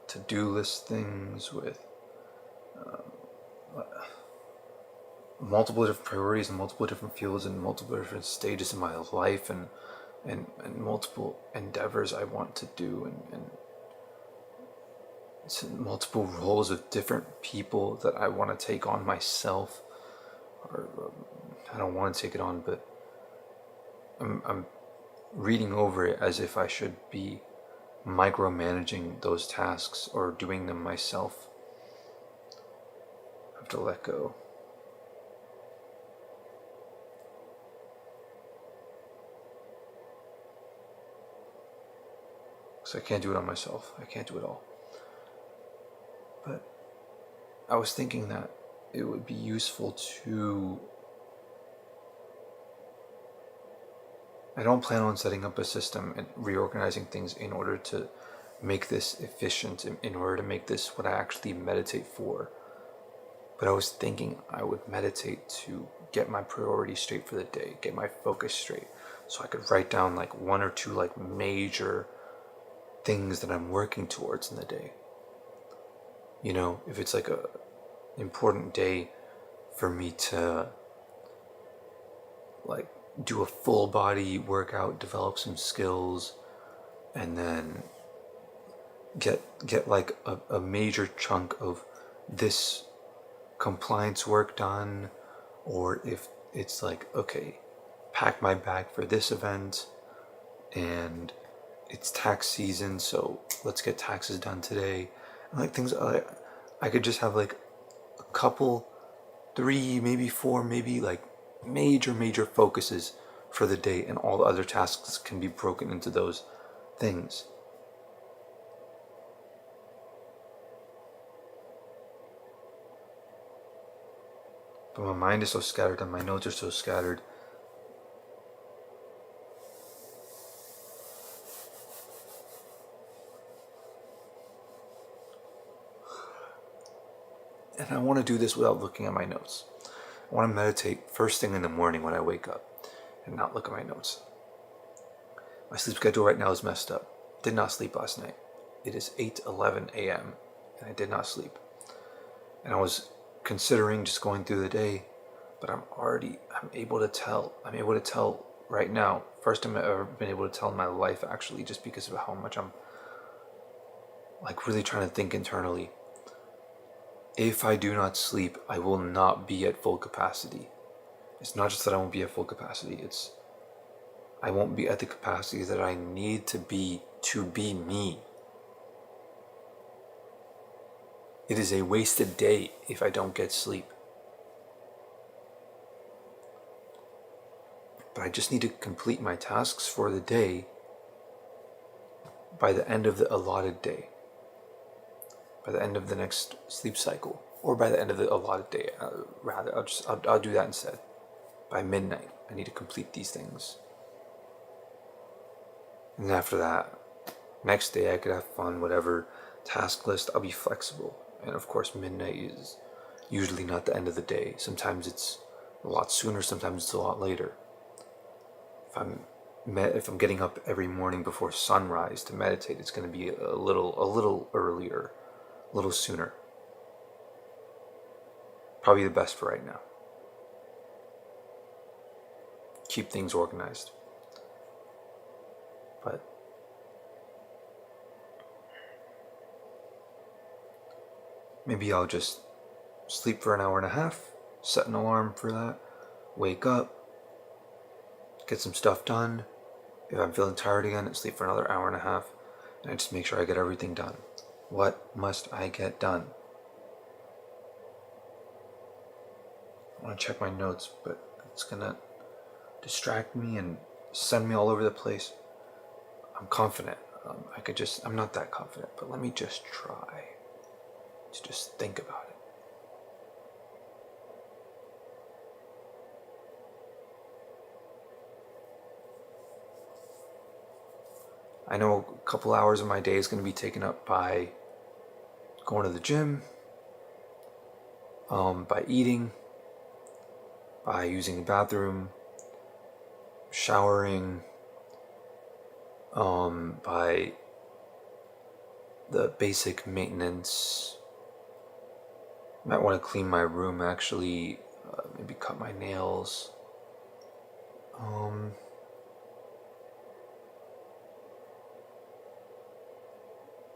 to-do list things, with multiple different priorities and multiple different fields and multiple different stages in my life and multiple endeavors I want to do and it's multiple roles of different people that I want to take on myself, or I don't want to take it on, but I'm reading over it as if I should be micromanaging those tasks or doing them myself. I have to let go. Because I can't do it on myself. I can't do it all. But I was thinking that it would be useful to... I don't plan on setting up a system and reorganizing things in order to make this efficient, in order to make this what I actually meditate for. But I was thinking I would meditate to get my priorities straight for the day, get my focus straight, so I could write down like one or two like major things that I'm working towards in the day. You know, if it's like a important day for me to like do a full body workout, develop some skills, and then get like a major chunk of this compliance work done, or if it's like, okay, pack my bag for this event and it's tax season, so let's get taxes done today. And like things I could just have like a couple, 3, maybe 4, maybe like major focuses for the day, and all the other tasks can be broken into those things. But my mind is so scattered and my notes are so scattered. And I want to do this without looking at my notes. I want to meditate first thing in the morning when I wake up and not look at my notes. My sleep schedule right now is messed up. Did not sleep last night. It is 8:11 a.m. and I did not sleep. And I was considering just going through the day, but I'm able to tell right now, first time I've ever been able to tell in my life actually, just because of how much I'm like really trying to think internally. If I do not sleep, I will not be at full capacity. It's not just that I won't be at full capacity, it's I won't be at the capacity that I need to be me. It is a wasted day if I don't get sleep. But I just need to complete my tasks for the day by the end of the allotted day, by the end of the next sleep cycle, or by the end of the allotted day. Rather, I'll do that instead. By midnight, I need to complete these things. And after that, next day I could have fun, whatever task list, I'll be flexible. And of course, midnight is usually not the end of the day. Sometimes it's a lot sooner, sometimes it's a lot later. If I'm getting up every morning before sunrise to meditate, it's going to be a little earlier, a little sooner. Probably the best for right now. Keep things organized. But maybe I'll just sleep for an hour and a half, set an alarm for that, wake up, get some stuff done. If I'm feeling tired again, sleep for another hour and a half, and I just make sure I get everything done. What must I get done? want to check my notes, but it's gonna distract me and send me all over the place. I'm confident. I'm not that confident, but let me just try to just think about it. I know a couple hours of my day is going to be taken up by going to the gym, by eating, by using the bathroom, showering, by the basic maintenance. Might want to clean my room actually, maybe cut my nails.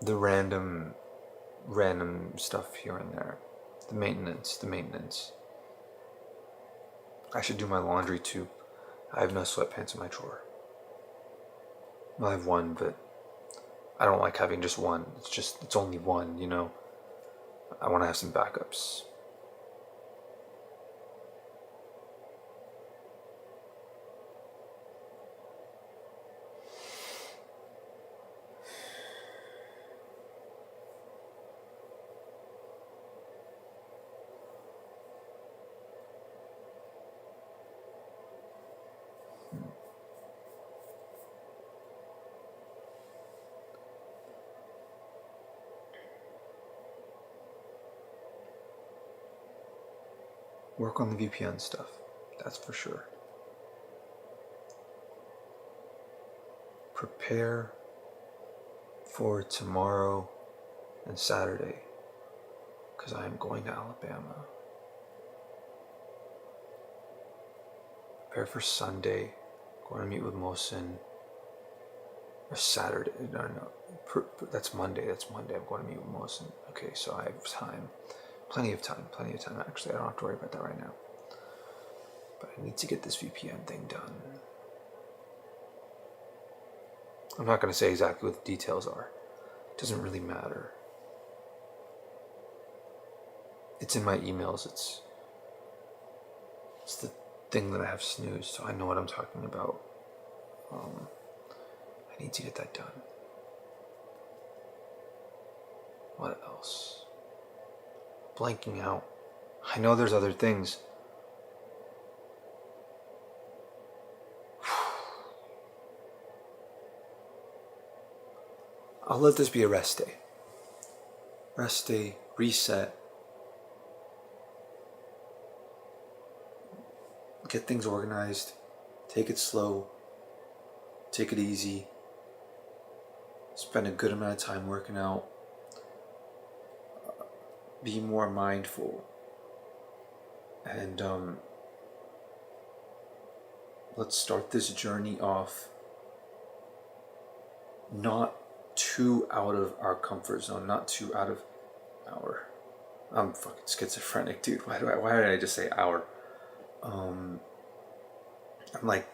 The random stuff here and there. The maintenance. I should do my laundry too. I have no sweatpants in my drawer. Well, I have one, but I don't like having just one. It's only one, you know. I want to have some backups. Work on the VPN stuff, that's for sure. Prepare for tomorrow and Saturday, because I am going to Alabama. Prepare for Sunday, going to meet with Mohsen. Or Saturday, no. That's Monday, I'm going to meet with Mohsen. Okay, so I have time. Plenty of time, actually. I don't have to worry about that right now. But I need to get this VPN thing done. I'm not going to say exactly what the details are. It doesn't really matter. It's in my emails. It's the thing that I have snoozed, so I know what I'm talking about. I need to get that done. What else? Blanking out. I know there's other things. I'll let this be a rest day. Rest day, reset. Get things organized. Take it slow. Take it easy. Spend a good amount of time working out. Be more mindful. And let's start this journey off not too out of our comfort zone, not too out of our... I'm fucking schizophrenic, dude. Why did I just say our? I'm like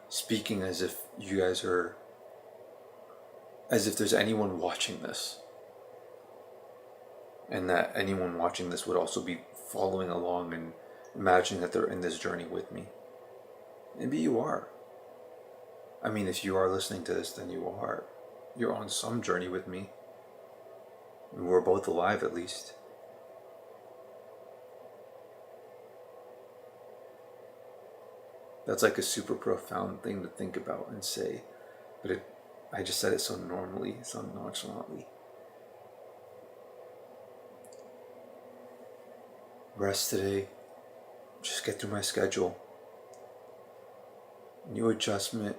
speaking as if you guys are... as if there's anyone watching this. And that anyone watching this would also be following along and imagining that they're in this journey with me. Maybe you are. I mean, if you are listening to this, then you are. You're on some journey with me. We're both alive, at least. That's like a super profound thing to think about and say. But I just said it so normally, so nonchalantly. Rest today. Just get through my schedule. New adjustment.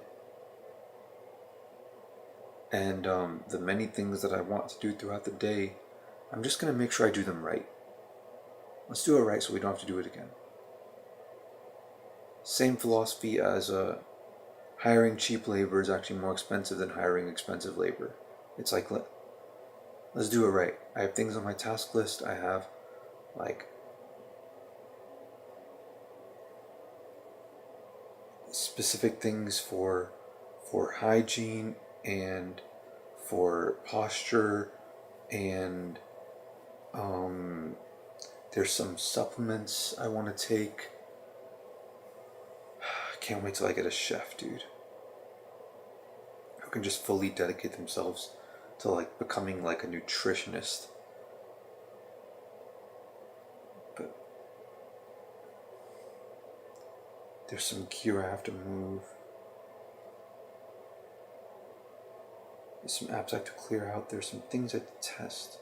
And the many things that I want to do throughout the day, I'm just going to make sure I do them right. Let's do it right so we don't have to do it again. Same philosophy as hiring cheap labor is actually more expensive than hiring expensive labor. It's like, let's do it right. I have things on my task list. I have like specific things for hygiene and for posture and There's some supplements I want to take. I can't wait till I get a chef, dude, who can just fully dedicate themselves to like becoming like a nutritionist. But there's some gear I have to move. There's some apps I have to clear out. There's some things I have to test.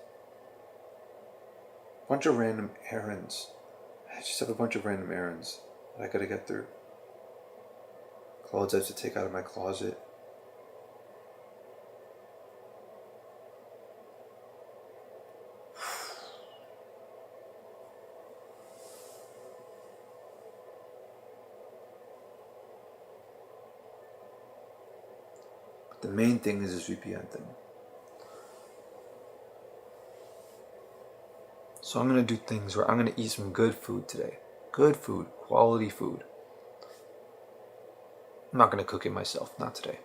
A bunch of random errands. I just have a bunch of random errands that I gotta get through. Clothes I have to take out of my closet. But the main thing is this VPN thing. So I'm gonna do things where I'm gonna eat some good food today. Good food, quality food. I'm not gonna cook it myself, not today.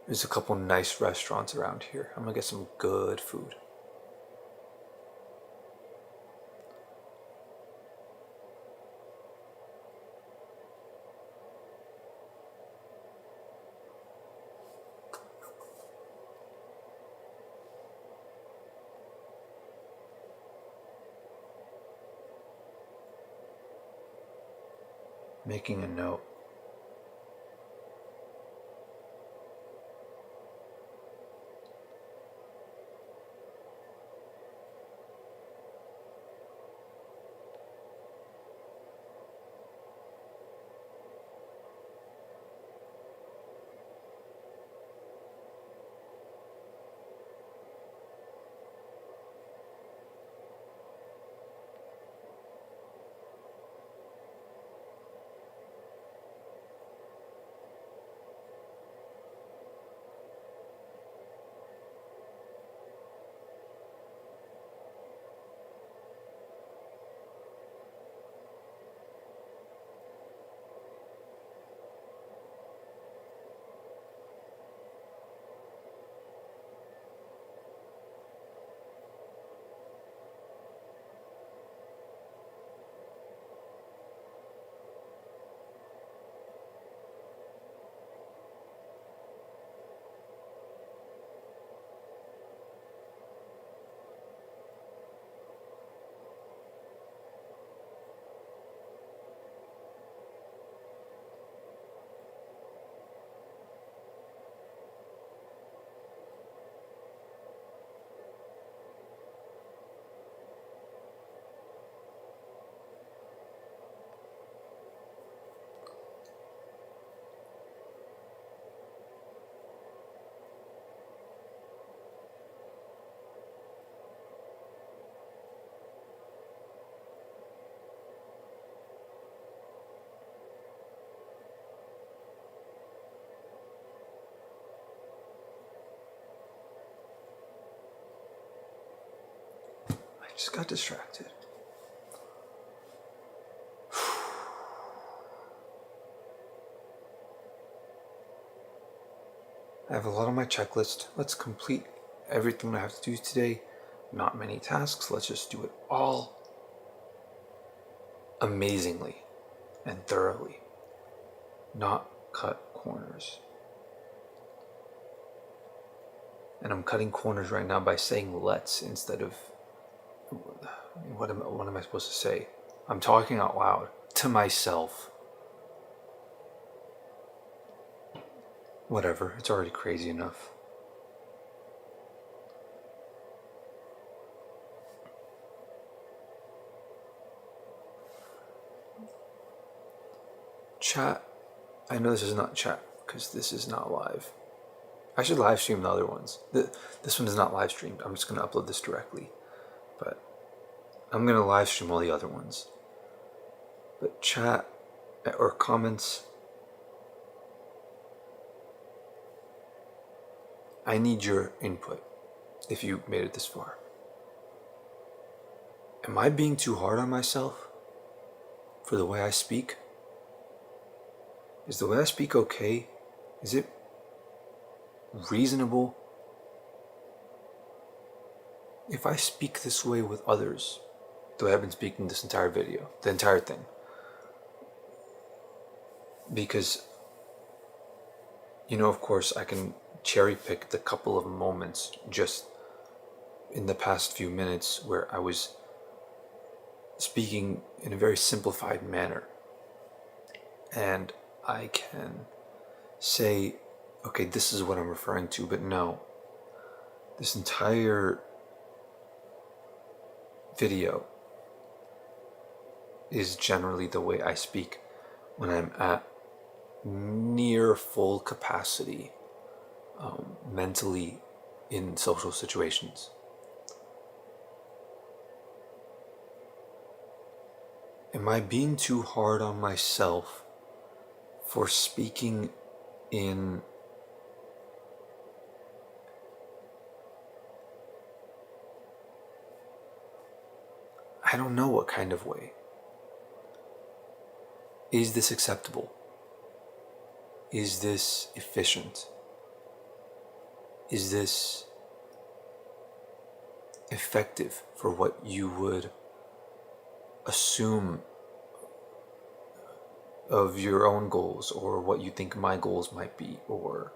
There's a couple nice restaurants around here. I'm gonna get some good food. Making a note. I just got distracted. I have a lot on my checklist. Let's complete everything I have to do today. Not many tasks. Let's just do it all amazingly and thoroughly. Not cut corners. And I'm cutting corners right now by saying let's instead of what am I supposed to say? I'm talking out loud to myself. Whatever, it's already crazy enough. Chat, I know this is not chat because this is not live. I should live stream the other ones. This one is not live streamed. I'm just going to upload this directly. But I'm going to live stream all the other ones. But chat or comments, I need your input if you made it this far. Am I being too hard on myself for the way I speak? Is the way I speak okay? Is it reasonable? if I speak this way with others, the way I've been speaking this entire video, the entire thing, because, of course, I can cherry pick the couple of moments just in the past few minutes where I was speaking in a very simplified manner. And I can say, okay, this is what I'm referring to, but no, this entire video is generally the way I speak when I'm at near full capacity mentally in social situations. Am I being too hard on myself for speaking in I don't know what kind of way? Is this acceptable? Is this efficient? Is this effective for what you would assume of your own goals, or what you think my goals might be, or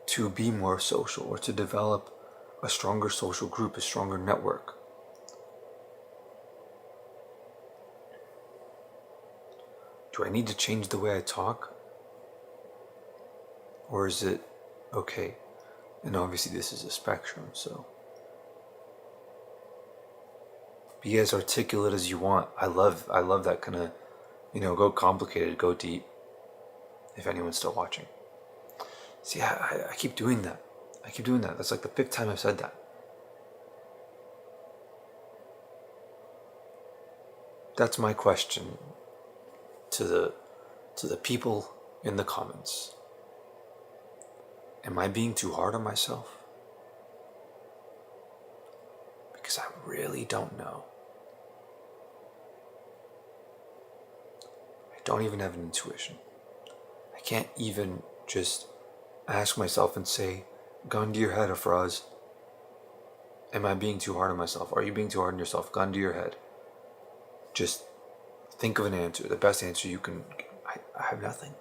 to be more social, or to develop a stronger social group, a stronger network? Do I need to change the way I talk? Or is it okay? And obviously this is a spectrum, so be as articulate as you want. I love that kind of, go complicated, go deep, if anyone's still watching. See, I keep doing that. That's like the 5th time I've said that. That's my question to the people in the comments. Am I being too hard on myself? Because I really don't know. I don't even have an intuition. I can't even just ask myself and say, gun to your head, Afraz. Am I being too hard on myself? Are you being too hard on yourself? Gun to your head. Just think of an answer, the best answer you can. I have nothing.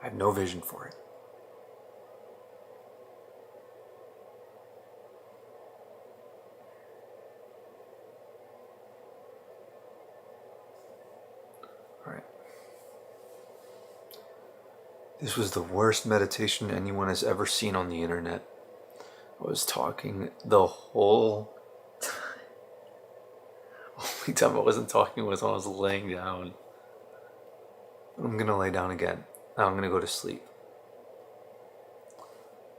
I have no vision for it. Alright. This was the worst meditation anyone has ever seen on the internet. I was talking the whole time. Only time I wasn't talking was when I was laying down. I'm gonna lay down again. Now I'm gonna go to sleep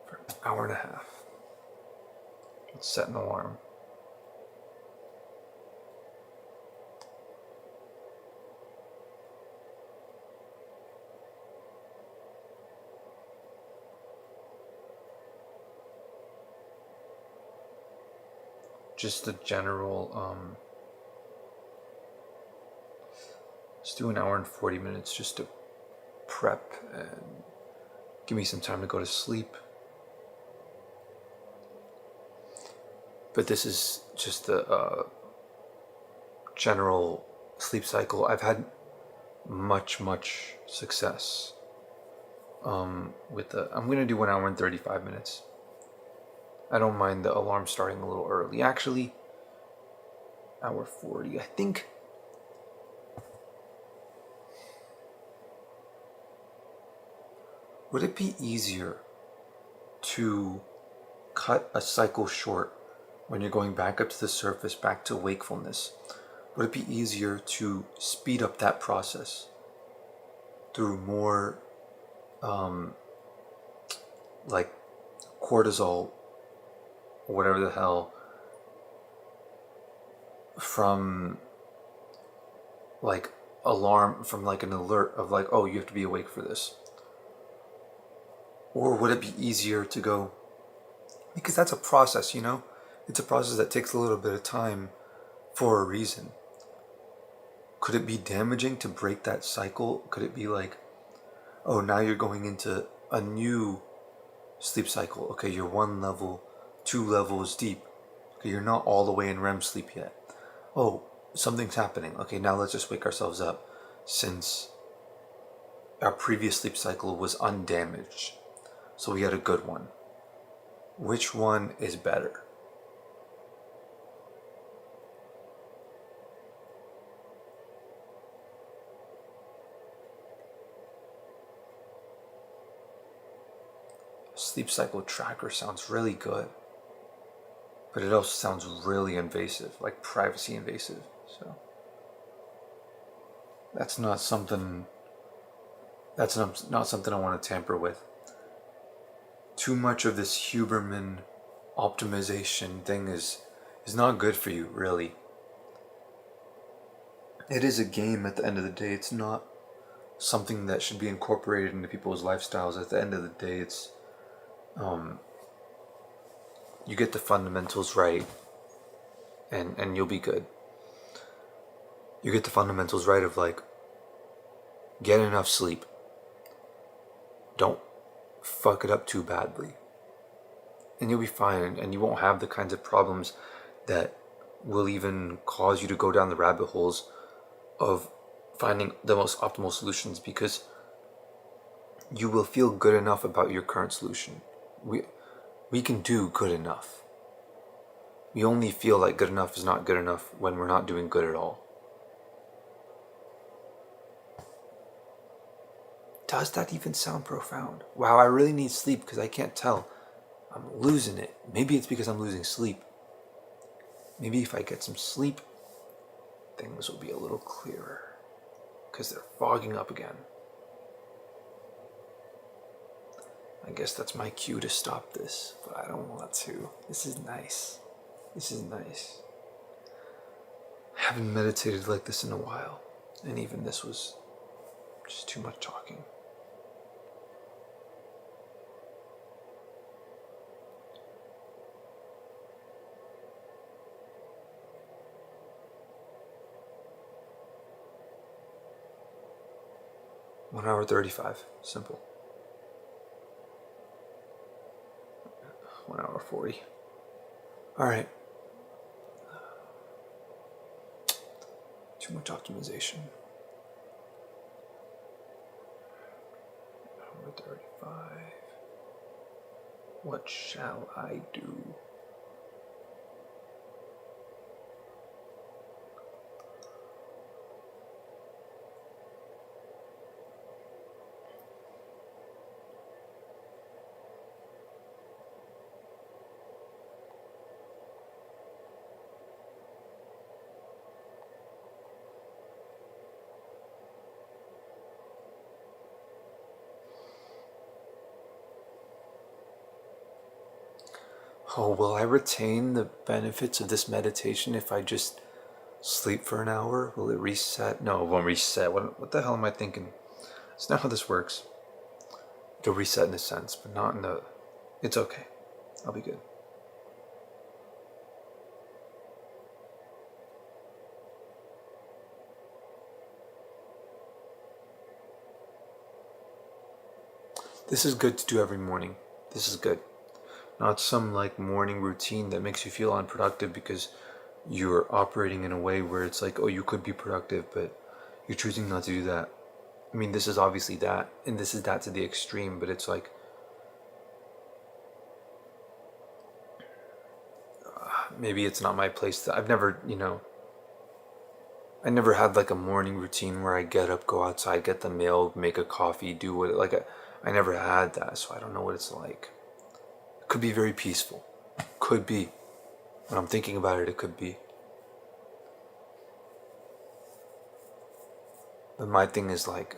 for an hour and a half. Let's set an alarm. Just a general, let's do an hour and 40 minutes just to prep and give me some time to go to sleep. But this is just the general sleep cycle. I've had much success with the. I'm gonna do 1 hour and 35 minutes. I don't mind the alarm starting a little early. Actually, hour 40. I think. Would it be easier to cut a cycle short when you're going back up to the surface, back to wakefulness? Would it be easier to speed up that process through more like cortisol, or whatever the hell, from like alarm, from like an alert of like, oh, you have to be awake for this? Or would it be easier to go, because that's a process, it's a process that takes a little bit of time for a reason. Could it be damaging to break that cycle? Could it be like, oh, now you're going into a new sleep cycle. Okay, you're one level 2 levels deep. Okay, you're not all the way in REM sleep yet. Oh, something's happening. Okay, now let's just wake ourselves up. Since our previous sleep cycle was undamaged, so we had a good one. Which one is better? Sleep cycle tracker sounds really good, but it also sounds really invasive, like privacy invasive. So that's not something I want to tamper with. Too much of this Huberman optimization thing is not good for you, really. It is a game at the end of the day. It's not something that should be incorporated into people's lifestyles. At the end of the day, it's you get the fundamentals right, and you'll be good. You get the fundamentals right of like, get enough sleep. Don't fuck it up too badly. And you'll be fine, and you won't have the kinds of problems that will even cause you to go down the rabbit holes of finding the most optimal solutions, because you will feel good enough about your current solution. We can do good enough. We only feel like good enough is not good enough when we're not doing good at all. Does that even sound profound? Wow, I really need sleep because I can't tell. I'm losing it. Maybe it's because I'm losing sleep. Maybe if I get some sleep, things will be a little clearer. Because they're fogging up again. I guess that's my cue to stop this, but I don't want to. This is nice. This is nice. I haven't meditated like this in a while, and even this was just too much talking. One hour 35. Simple. 1 hour 40. Alright. Too much optimization. Hour 35. What shall I do? Oh, will I retain the benefits of this meditation if I just sleep for an hour? Will it reset? No, it won't reset. What the hell am I thinking? It's not how this works. It'll reset in a sense, but not in the... It's okay. I'll be good. This is good to do every morning. This is good. Not some like morning routine that makes you feel unproductive because you're operating in a way where it's like, oh, you could be productive, but you're choosing not to do that. I mean, this is obviously that, and this is that to the extreme, but it's like, maybe it's not my place. I've never, I never had like a morning routine where I get up, go outside, get the mail, make a coffee, do what, I never had that, so I don't know what it's like. It could be very peaceful. Could be. When I'm thinking about it, it could be. But my thing is like,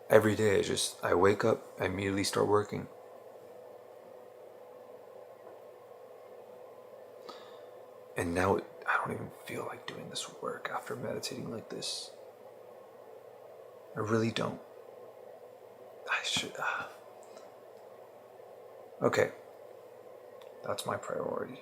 every day I wake up, I immediately start working. And now I don't even feel like doing this work after meditating like this. I really don't. I should. Okay. That's my priority.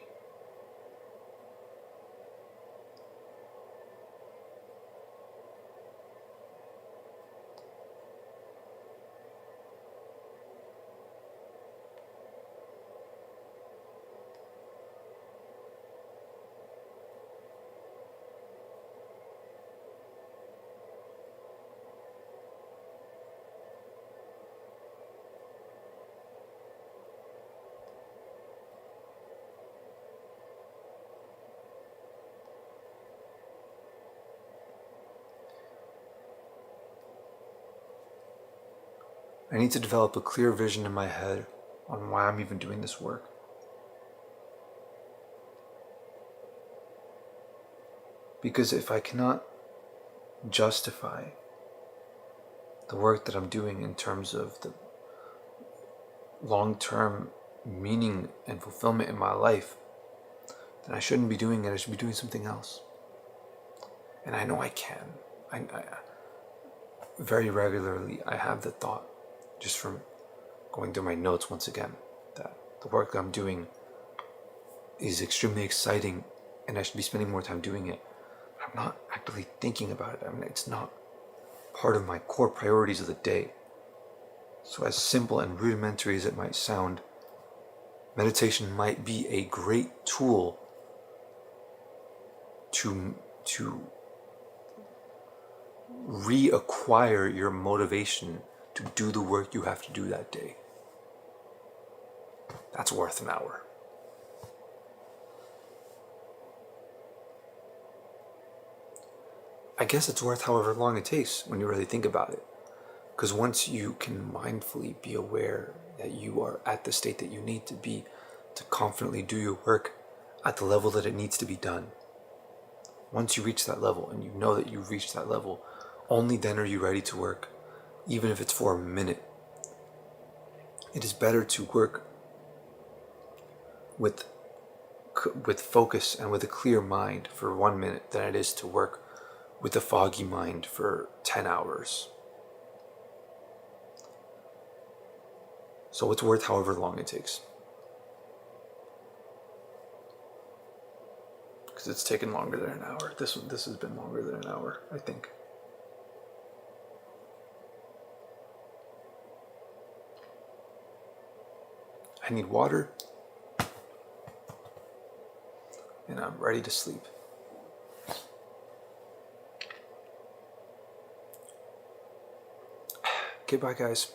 I need to develop a clear vision in my head on why I'm even doing this work. Because if I cannot justify the work that I'm doing in terms of the long-term meaning and fulfillment in my life, then I shouldn't be doing it. I should be doing something else. And I know I can. I very regularly I have the thought, just from going through my notes once again, that the work I'm doing is extremely exciting and I should be spending more time doing it. I'm not actively thinking about it. I mean, it's not part of my core priorities of the day. So as simple and rudimentary as it might sound, meditation might be a great tool to reacquire your motivation to do the work you have to do that day. That's worth an hour. I guess it's worth however long it takes when you really think about it. Because once you can mindfully be aware that you are at the state that you need to be to confidently do your work at the level that it needs to be done, once you reach that level and you know that you've reached that level, only then are you ready to work, even if it's for a minute. It is better to work with focus and with a clear mind for 1 minute than it is to work with a foggy mind for 10 hours. So it's worth however long it takes. Because it's taken longer than an hour. This has been longer than an hour, I think. I need water, and I'm ready to sleep. Okay, bye guys.